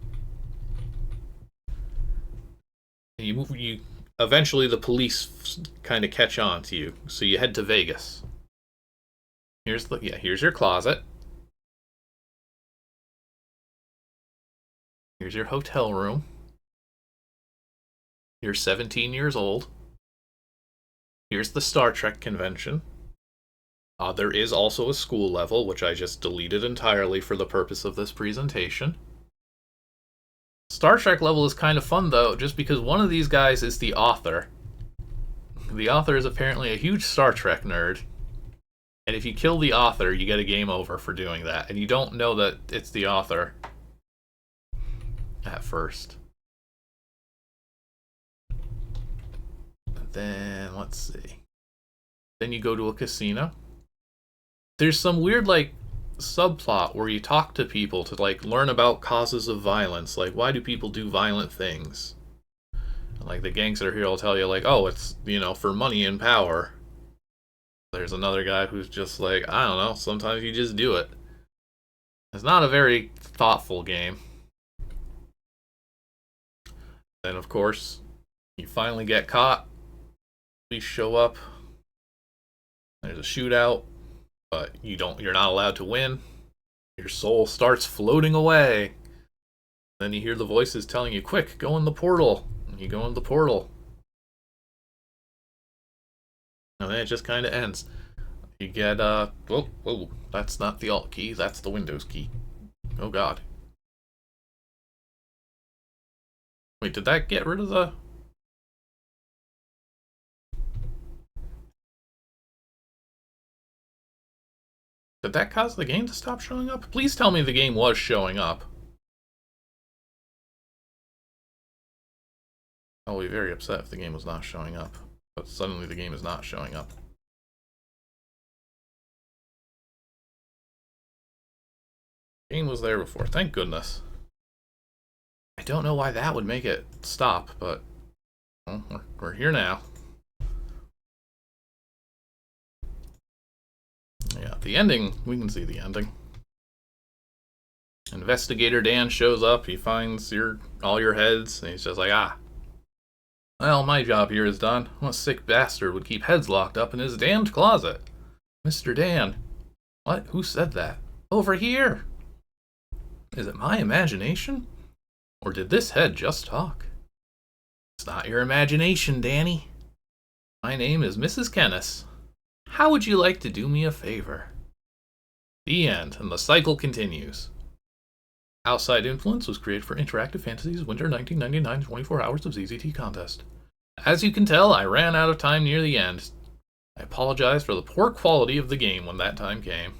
You eventually the police kind of catch on to you, so you head to Vegas. Here's your closet. Here's your hotel room. You're 17 years old. Here's the Star Trek convention. There is also a school level, which I just deleted entirely for the purpose of this presentation. Star Trek level is kind of fun, though, just because one of these guys is the author. The author is apparently a huge Star Trek nerd. And if you kill the author, you get a game over for doing that. And you don't know that it's the author at first. And then, let's see. Then you go to a casino. There's some weird, like, subplot where you talk to people to, like, learn about causes of violence. Like, why do people do violent things? And, like, the gangster here will tell you, like, oh, it's, you know, for money and power. There's another guy who's just like, I don't know, sometimes you just do it. It's not a very thoughtful game. Then, of course, you finally get caught. Police show up. There's a shootout, but you're not allowed to win. Your soul starts floating away. Then you hear the voices telling you, quick, go in the portal. And you go in the portal. And then it just kind of ends. You get, whoa, that's not the Alt key, that's the Windows key. Oh god. Wait, did that get rid of the... Did that cause the game to stop showing up? Please tell me the game was showing up. I'll be very upset if the game was not showing up. But suddenly the game is not showing up. The game was there before, thank goodness. I don't know why that would make it stop, but well, we're here now. Yeah, the ending, we can see the ending. Investigator Dan shows up, he finds all your heads, and he's just like, ah. Well, my job here is done. What sick bastard would keep heads locked up in his damned closet? Mr. Dan. What? Who said that? Over here! Is it my imagination? Or did this head just talk? It's not your imagination, Danny. My name is Mrs. Kennis. How would you like to do me a favor? The end, and the cycle continues. Outside Influence was created for Interactive Fantasies Winter 1999 24 Hours of ZZT Contest. As you can tell, I ran out of time near the end. I apologize for the poor quality of the game when that time came.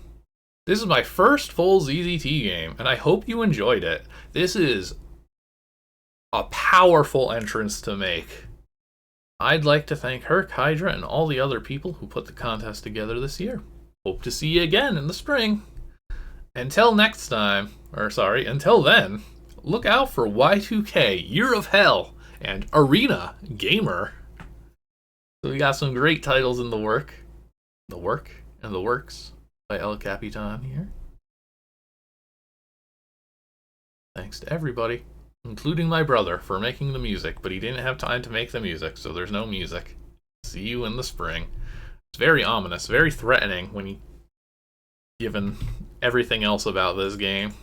This is my first full ZZT game, and I hope you enjoyed it. This is a powerful entrance to make. I'd like to thank Herc, Hydra, and all the other people who put the contest together this year. Hope to see you again in the spring. Until next time, until then, look out for Y2K, Year of Hell, and Arena Gamer. So we got some great titles in the works by El Capitan here. Thanks to everybody, including my brother, for making the music, but he didn't have time to make the music, so there's no music. See you in the spring. It's very ominous, very threatening when you given everything else about this game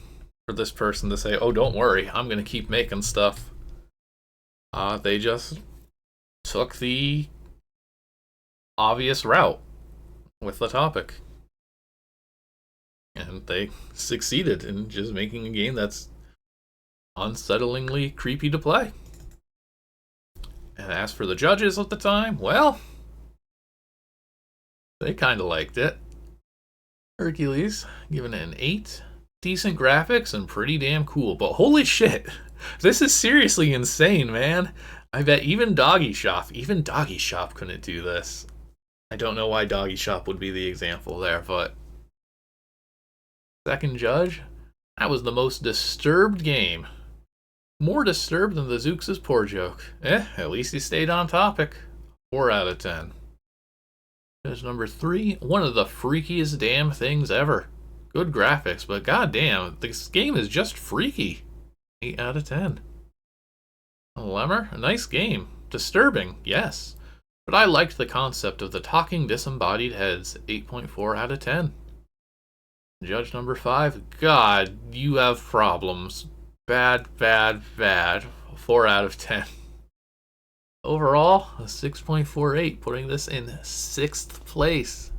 for this person to say, oh, don't worry, I'm gonna keep making stuff. They just took the obvious route with the topic. And they succeeded in just making a game that's unsettlingly creepy to play. And as for the judges at the time, well, they kind of liked it. Hercules, giving it an 8. Decent graphics and pretty damn cool, but holy shit, this is seriously insane, man. I bet even Doggy Shop couldn't do this. I don't know why Doggy Shop would be the example there, but second judge, that was the most disturbed game. More disturbed than the Zooks' poor joke. At least he stayed on topic. 4 out of 10. Judge number 3, one of the freakiest damn things ever. Good graphics, but goddamn, this game is just freaky. 8 out of 10. Lemmer, a nice game. Disturbing, yes. But I liked the concept of the talking disembodied heads. 8.4 out of 10. Judge number 5, God, you have problems. Bad, bad, bad. 4 out of 10. Overall, a 6.48, putting this in 6th place.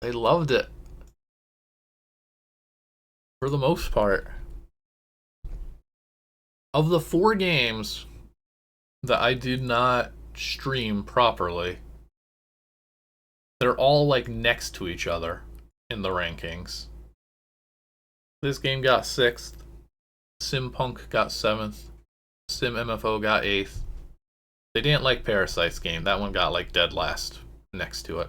I loved it. For the most part. Of the 4 games that I did not stream properly, they're all like next to each other in the rankings. This game got 6th, Simpunk got 7th, Sim MFO got 8th. They didn't like Parasite's game. That one got like dead last next to it.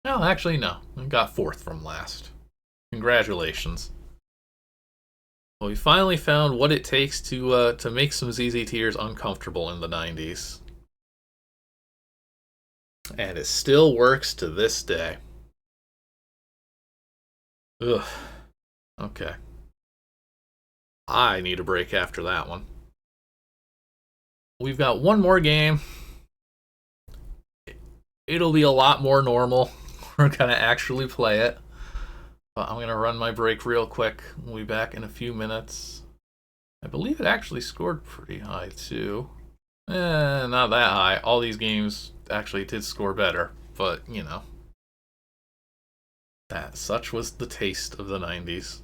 No, actually no. It got 4th from last. Congratulations. Well, we finally found what it takes to make some ZZTers uncomfortable in the 90s. And it still works to this day. Ugh. Okay. I need a break after that one. We've got one more game. It'll be a lot more normal. We're gonna actually play it. But I'm gonna run my break real quick. We'll be back in a few minutes. I believe it actually scored pretty high too. Not that high. All these games actually did score better, but you know. Such was the taste of the 90s.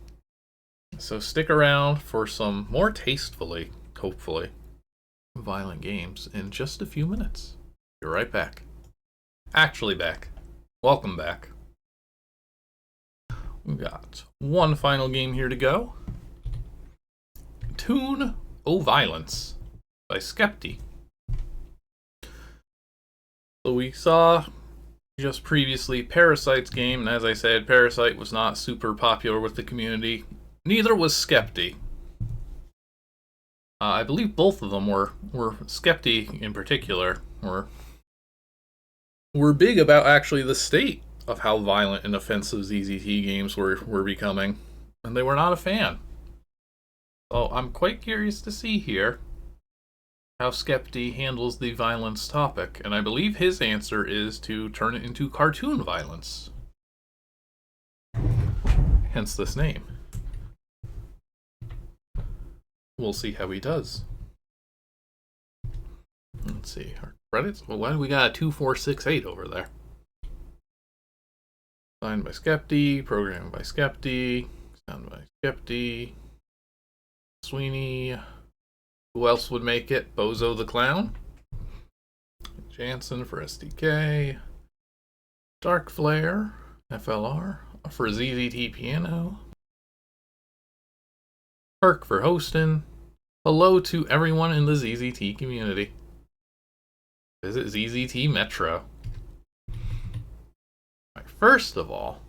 So stick around for some more tastefully, hopefully, violent games in just a few minutes. Be right back. Actually back. Welcome back. We've got one final game here to go. Toon, O Violence by Skepty. So we saw just previously Parasite's game, and as I said, Parasite was not super popular with the community. Neither was Skepty. I believe both of them were Skepty in particular, were big about actually the state of how violent and offensive ZZT games were becoming, and they were not a fan. So I'm quite curious to see here how Skepty handles the violence topic, and I believe his answer is to turn it into cartoon violence. Hence this name. We'll see how he does. Let's see, our credits? Well, why do we got a 2468 over there? Signed by Skepty, programmed by Skepty, sound by Skepty, Sweeney. Who else would make it? Bozo the Clown. Jansen for SDK. Dark Flare, FLR, for ZZT Piano. Herc for hosting. Hello to everyone in the ZZT community. Visit ZZT Metro. First of all,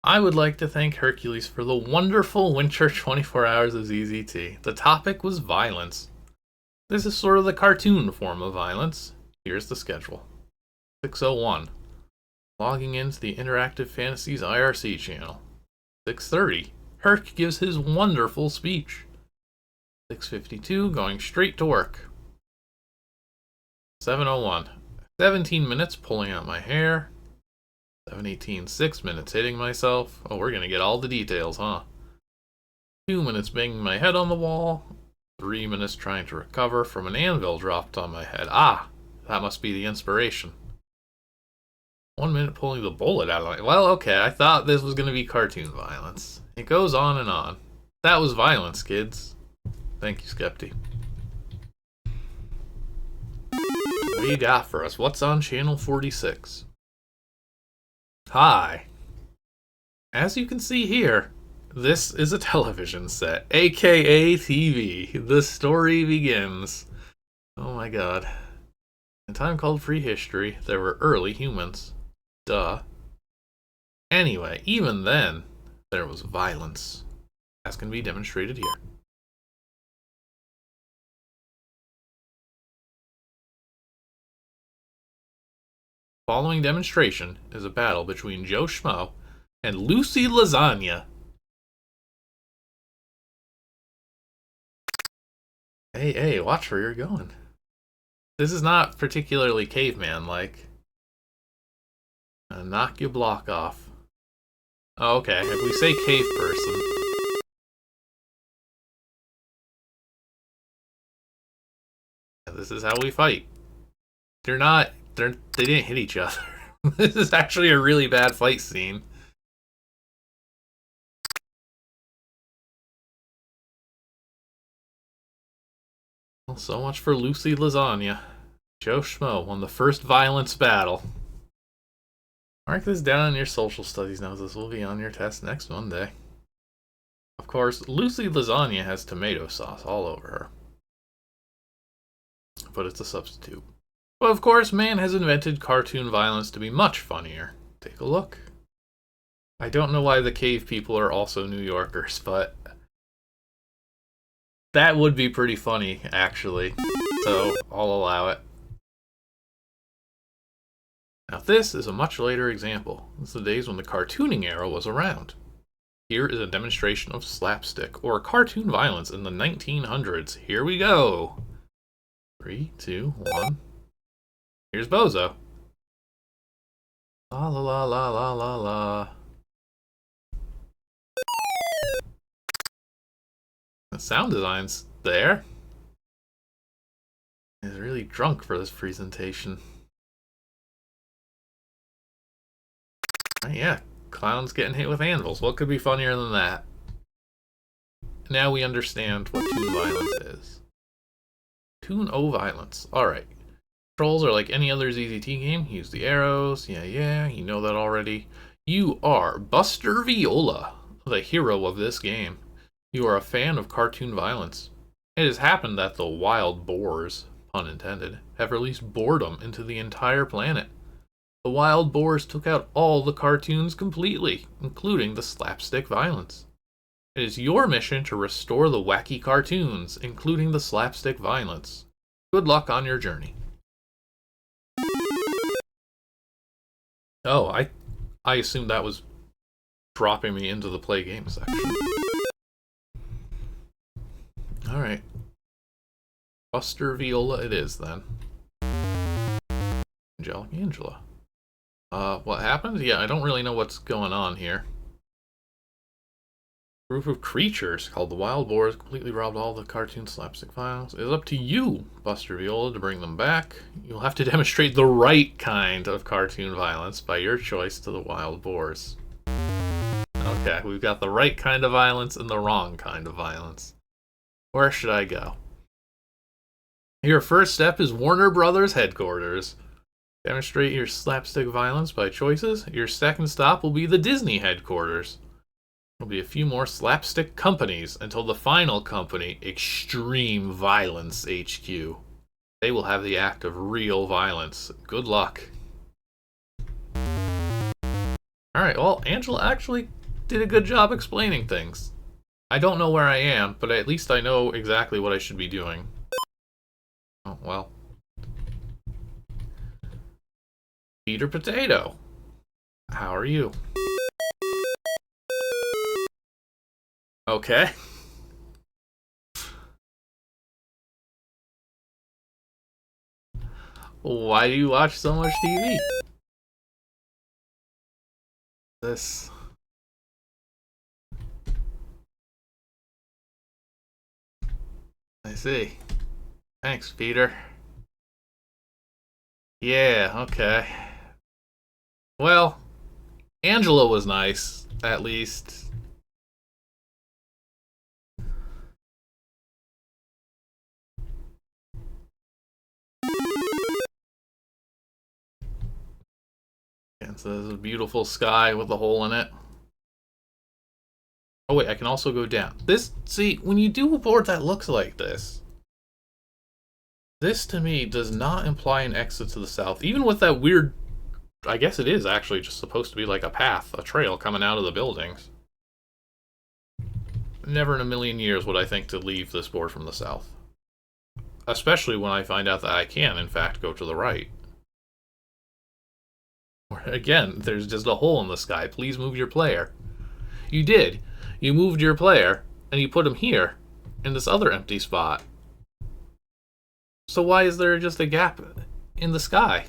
I would like to thank Hercules for the wonderful winter 24 hours of ZZT. The topic was violence. This is sort of the cartoon form of violence. Here's the schedule. 6:01. Logging into the Interactive Fantasies IRC channel. 6:30. Herc gives his wonderful speech. 6:52. Going straight to work. 7:01. 17 minutes pulling out my hair. 7:18, 6 minutes hitting myself. Oh, we're gonna get all the details, huh? 2 minutes banging my head on the wall. 3 minutes trying to recover from an anvil dropped on my head. Ah, that must be the inspiration. 1 minute pulling the bullet out of my... Well, okay, I thought this was gonna be cartoon violence. It goes on and on. That was violence, kids. Thank you, Skepty. What do you got for us? What's on channel 46? Hi. As you can see here, This is a television set, aka TV. The story begins. Oh my god. In a time called prehistory, there were early humans. Duh. Anyway, even then, there was violence, as can be demonstrated here. Following demonstration is a battle between Joe Schmo and Lucy Lasagna. Hey, watch where you're going. This is not particularly caveman-like. Knock your block off. Oh, okay, if we say cave person... This is how we fight. They didn't hit each other. This is actually a really bad fight scene. Well, so much for Lucy Lasagna. Joe Schmo won the first violence battle. Mark this down in your social studies notes. This will be on your test next Monday. Of course, Lucy Lasagna has tomato sauce all over her. But it's a substitute. But of course, man has invented cartoon violence to be much funnier. Take a look. I don't know why the cave people are also New Yorkers, but that would be pretty funny, actually. So, I'll allow it. Now this is a much later example. It's the days when the cartooning era was around. Here is a demonstration of slapstick, or cartoon violence in the 1900s. Here we go! 3, 2, 1... Here's Bozo. La la la la la la la. The sound design's there. He's really drunk for this presentation. Yeah, clowns getting hit with anvils. What could be funnier than that? Now we understand what Toon violence is. Toon O violence. Alright. Controls are like any other ZZT game. Use the arrows. Yeah, you know that already. You are Buster Viola, the hero of this game. You are a fan of cartoon violence. It has happened that the wild boars, pun intended, have released boredom into the entire planet. The wild boars took out all the cartoons completely, including the slapstick violence. It is your mission to restore the wacky cartoons, including the slapstick violence. Good luck on your journey. Oh, I assumed that was dropping me into the play game section. Alright. Buster Viola it is, then. Angelic Angela. What happened? Yeah, I don't really know what's going on here. A group of creatures called the Wild Boars completely robbed all the cartoon slapstick files. It is up to you, Buster Viola, to bring them back. You'll have to demonstrate the right kind of cartoon violence by your choice to the Wild Boars. Okay, we've got the right kind of violence and the wrong kind of violence. Where should I go? Your first step is Warner Brothers headquarters. Demonstrate your slapstick violence by choices. Your second stop will be the Disney headquarters. There'll be a few more slapstick companies until the final company, Extreme Violence HQ. They will have the act of real violence. Good luck. Alright, well, Angela actually did a good job explaining things. I don't know where I am, but at least I know exactly what I should be doing. Oh, well. Peter Potato. How are you? Okay. Why do you watch so much TV? This... I see. Thanks, Peter. Yeah, okay. Well, Angela was nice, at least. And so there's a beautiful sky with a hole in it. Oh wait, I can also go down. This, see, when you do a board that looks like this to me does not imply an exit to the south. Even with that weird, I guess it is actually just supposed to be like a path, a trail coming out of the buildings. Never in a million years would I think to leave this board from the south. Especially when I find out that I can, in fact, go to the right. Again, there's just a hole in the sky. Please move your player. You did. You moved your player, and you put him here, in this other empty spot. So why is there just a gap in the sky?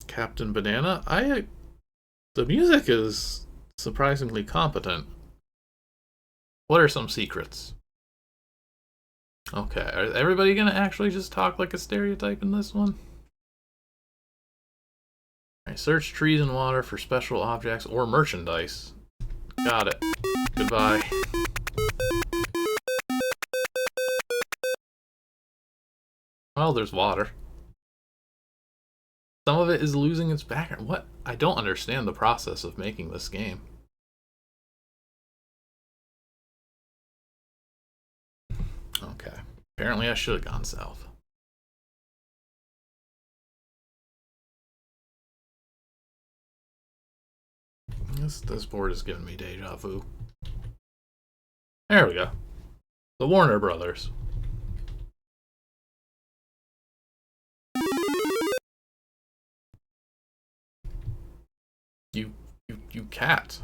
Captain Banana? The music is surprisingly competent. What are some secrets? Okay, are everybody gonna actually just talk like a stereotype in this one? Alright, search trees and water for special objects or merchandise. Got it. Goodbye. Well, there's water. Some of it is losing its background. What? I don't understand the process of making this game. Okay. Apparently I should have gone south. This board is giving me deja vu. There we go. The Warner Brothers. You cat.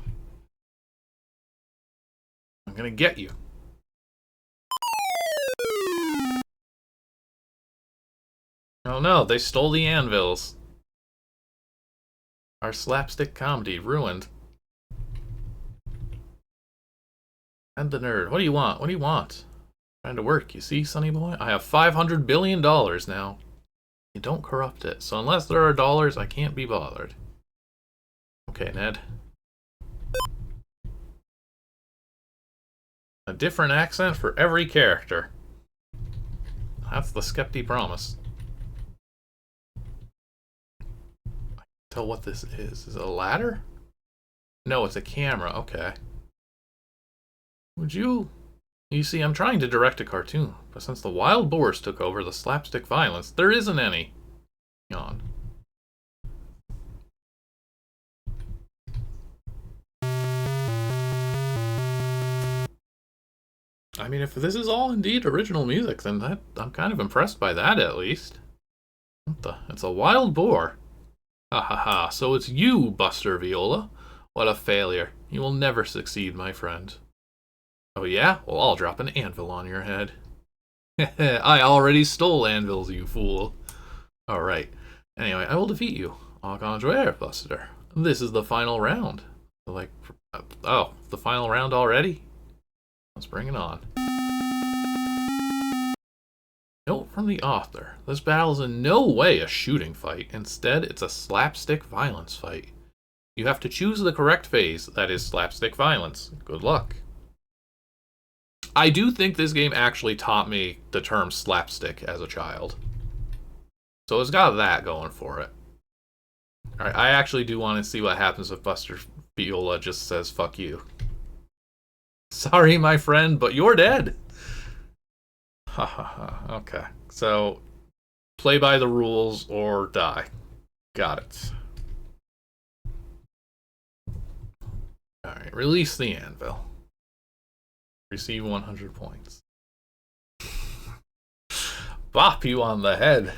I'm gonna get you. Oh no, they stole the anvils. Our slapstick comedy ruined. And the nerd. What do you want? What do you want? Trying to work, you see, sonny boy? I have $500 billion now. You don't corrupt it. So unless there are dollars, I can't be bothered. Okay, Ned. A different accent for every character. That's the Skepty promise. I can tell what this is. Is it a ladder? No, it's a camera. Okay. Would you... You see, I'm trying to direct a cartoon, but since the wild boars took over the slapstick violence, there isn't any. Yawn. I mean, if this is all indeed original music, then I'm kind of impressed by that, at least. What the? It's a wild boar. Ha ha ha, so it's you, Buster Viola. What a failure. You will never succeed, my friend. Oh yeah? Well, I'll drop an anvil on your head. I already stole anvils, you fool. Alright. Anyway, I will defeat you. Au contraire, Buster. This is the final round. Like, oh, the final round already? Let's bring it on. Note from the author. This battle is in no way a shooting fight. Instead, it's a slapstick violence fight. You have to choose the correct phase, that is slapstick violence. Good luck. I do think this game actually taught me the term slapstick as a child. So it's got that going for it. Alright, I actually do want to see what happens if Buster Viola just says, fuck you. Sorry, my friend, but you're dead. Ha ha ha. Okay. So, play by the rules or die. Got it. Alright, release the anvil. Receive 100 points. Bop you on the head.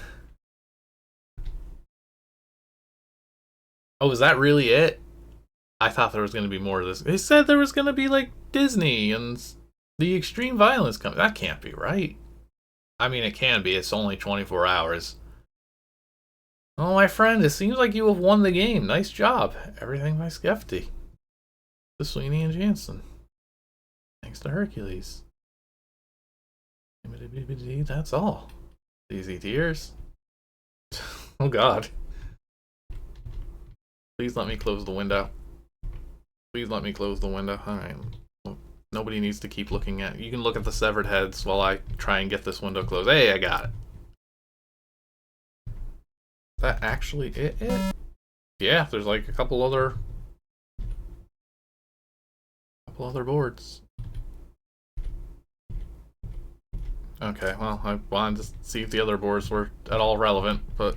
Oh, is that really it? I thought there was going to be more of this. They said there was going to be, like, Disney and the extreme violence coming. That can't be right. I mean, it can be. It's only 24 hours. Oh, my friend, it seems like you have won the game. Nice job. Everything by Skepty. The Sweeney and Jansen. Thanks to Hercules. That's all. ZZTers. Oh, God. Please let me close the window. Please let me close the window. Alright. Well, nobody needs to keep looking at... You can look at the severed heads while I try and get this window closed. Hey, I got it. Is that actually it? Yeah, there's like a couple other boards. Okay, well, I wanted to see if the other boards were at all relevant, but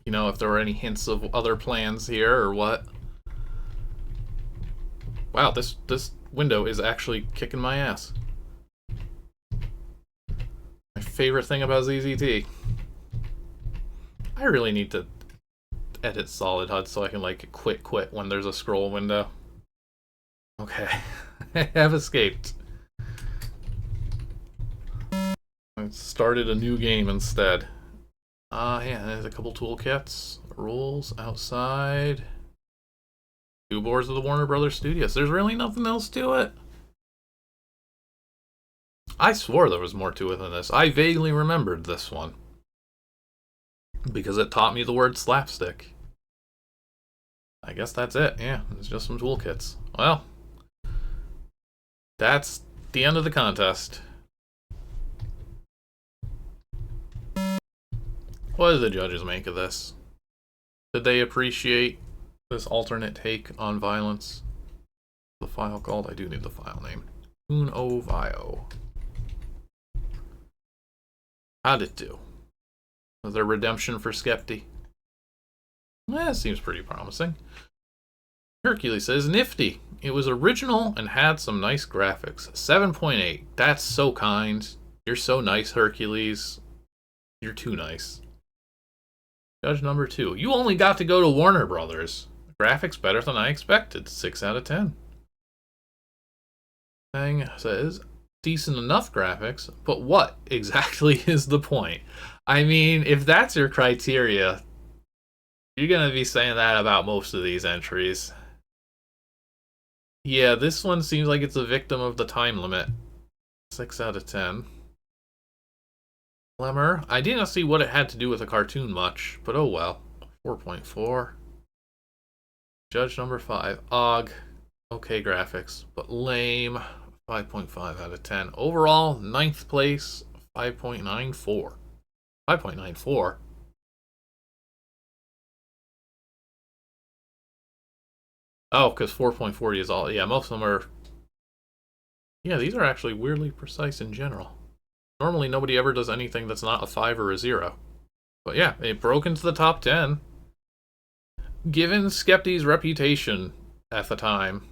you know, if there were any hints of other plans here or what. Wow, this window is actually kicking my ass. My favorite thing about ZZT. I really need to edit Solid HUD so I can like quit when there's a scroll window. Okay, I have escaped. I started a new game instead. Yeah, there's a couple toolkits, rules outside. 2 boards of the Warner Brothers Studios. There's really nothing else to it. I swore there was more to it than this. I vaguely remembered this one because it taught me the word slapstick. I guess that's it. Yeah, it's just some toolkits. Well, that's the end of the contest. What did the judges make of this? Did they appreciate this alternate take on violence? The file called? I do need the file name. Toon Ovio. How'd it do? Was there redemption for Skepty? Eh, seems pretty promising. Hercules says, nifty. It was original and had some nice graphics. 7.8. That's so kind. You're so nice, Hercules. You're too nice. Judge number 2. You only got to go to Warner Brothers. Graphics better than I expected. 6 out of 10. Thing says, decent enough graphics, but what exactly is the point? I mean, if that's your criteria, you're going to be saying that about most of these entries. Yeah, this one seems like it's a victim of the time limit. 6 out of 10. Lemmer. I didn't see what it had to do with a cartoon much, but oh well. 4.4. Judge number 5. Og. Okay graphics, but lame. 5.5 out of 10. Overall, 9th place. 5.94. 5.94? Oh, because 4.40 is all. Yeah, most of them are. Yeah, these are actually weirdly precise in general. Normally, nobody ever does anything that's not a 5 or a 0. But yeah, it broke into the top 10. Given Skepty's reputation at the time,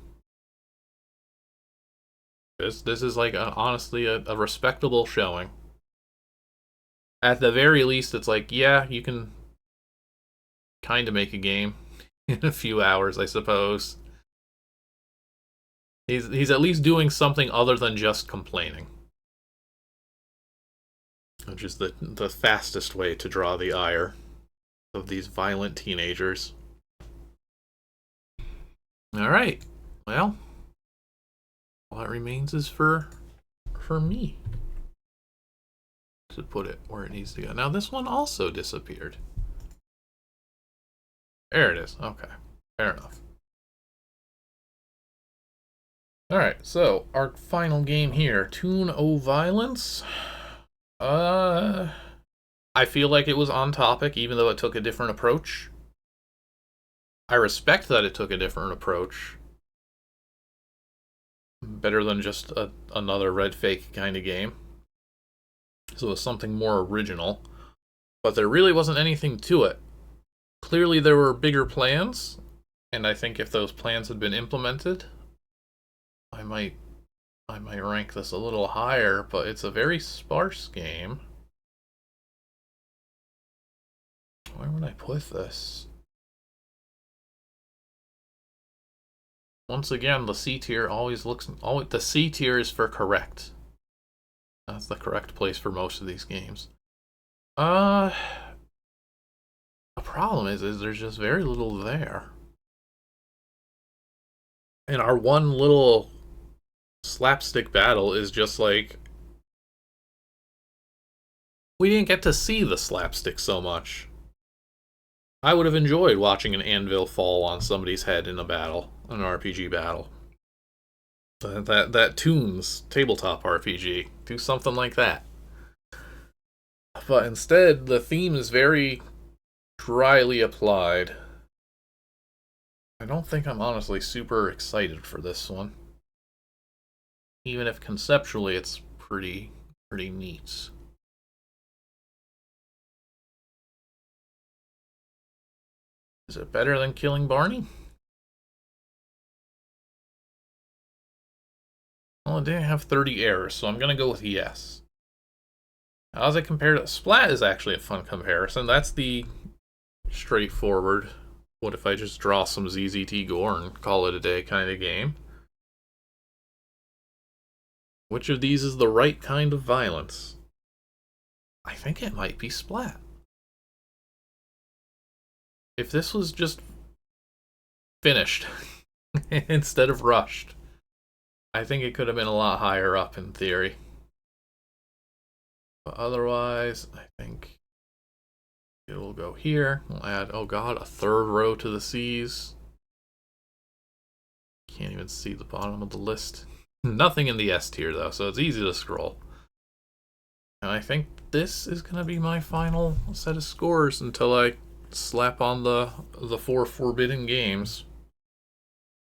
this is like honestly a respectable showing. At the very least, it's like, yeah, you can kind of make a game in a few hours, I suppose. He's at least doing something other than just complaining. Which is the fastest way to draw the ire of these violent teenagers. Alright, well, all that remains is for me to put it where it needs to go. Now this one also disappeared. There it is. Okay, fair enough. Alright, so our final game here, Toon O Violence. I feel like it was on topic, even though it took a different approach. I respect that it took a different approach. Better than just another red fake kind of game. So it was something more original. But there really wasn't anything to it. Clearly there were bigger plans, and I think if those plans had been implemented, I might rank this a little higher, but it's a very sparse game. Where would I put this? Once again, the C tier always looks... the C tier is for correct. That's the correct place for most of these games. The problem is there's just very little there. And our one little slapstick battle is just like... we didn't get to see the slapstick so much. I would have enjoyed watching an anvil fall on somebody's head in a battle, an RPG battle. That Toon's tabletop RPG. Do something like that. But instead, the theme is very dryly applied. I don't think I'm honestly super excited for this one. Even if conceptually it's pretty neat. Is it better than killing Barney? Well, it didn't have 30 errors, so I'm gonna go with yes. How does it compare to Splat? Is actually a fun comparison. That's the straightforward, what if I just draw some ZZT gore and call it a day kind of game. Which of these is the right kind of violence? I think it might be Splat. If this was just finished instead of rushed, I think it could have been a lot higher up in theory. But otherwise, I think it will go here. We'll add, oh god, a third row to the C's. Can't even see the bottom of the list. Nothing in the S tier though, so it's easy to scroll. And I think this is going to be my final set of scores until I slap on the 4 forbidden games.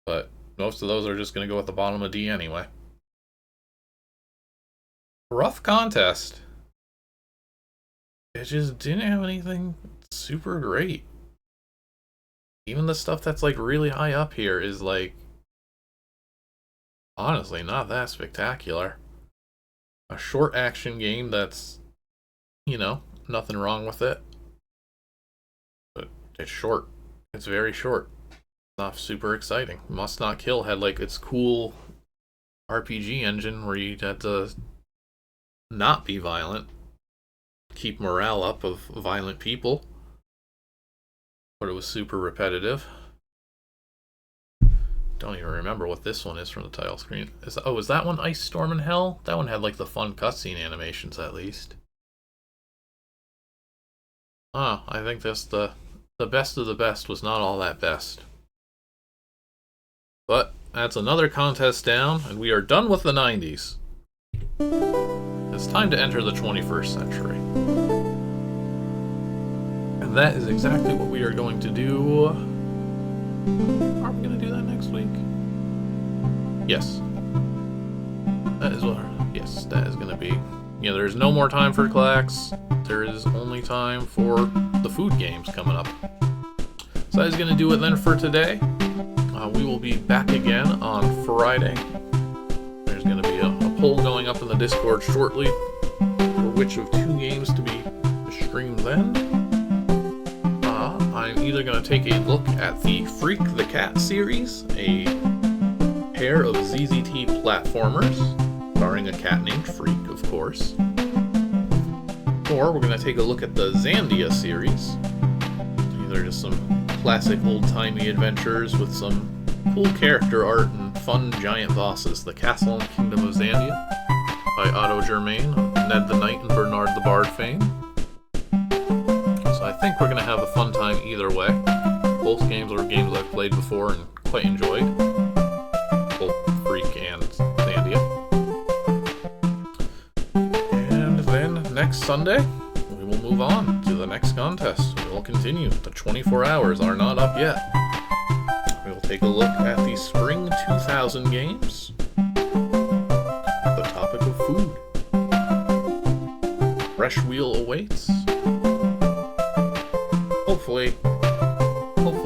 But most of those are just going to go at the bottom of D anyway. Rough contest. It just didn't have anything super great. Even the stuff that's like really high up here is like honestly not that spectacular. A short action game that's, you know, nothing wrong with it. But it's short. It's very short. Not super exciting. Must Not Kill had like its cool RPG engine where you had to not be violent, keep morale up of violent people, but it was super repetitive. Don't even remember what this one is from the title screen. Is that one Ice Storm in Hell? That one had like the fun cutscene animations at least. Oh, I think that's the best of the best was not all that best. But that's another contest down, and we are done with the 90s. It's time to enter the 21st century. And that is exactly what we are going to do. Are we going to do that next week? Yes. That is what. Yes, that is going to be. Yeah, there's no more time for clacks. There is only time for the food games coming up. So that is going to do it then for today. We will be back again on Friday. There's going to be a poll going up in the Discord shortly for which of 2 games to be streamed then. I'm either going to take a look at the Freak the Cat series, a pair of ZZT platformers, starring a cat named Freak, of course. Or we're going to take a look at the Zandia series. Either just some classic old-timey adventures with some cool character art and fun giant bosses. The Castle and Kingdom of Zandia by Otto Germain, Ned the Knight and Bernard the Bard fame. So I think we're going to have a fun time either way. Both games are games I've played before and quite enjoyed. Both Freak and Zandia. And then next Sunday, we will move on to the next contest. We will continue. The 24 hours are not up yet. We will take a look at the Spring 2000 games. The topic of food. Fresh wheel awaits. Hopefully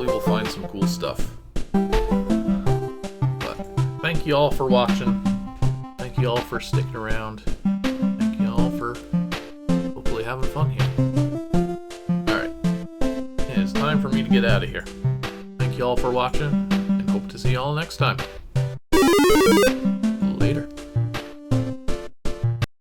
we'll find some cool stuff. But thank you all for watching. Thank you all for sticking around. Thank you all for hopefully having fun here. Alright. It is time for me to get out of here. Thank you all for watching, and hope to see you all next time.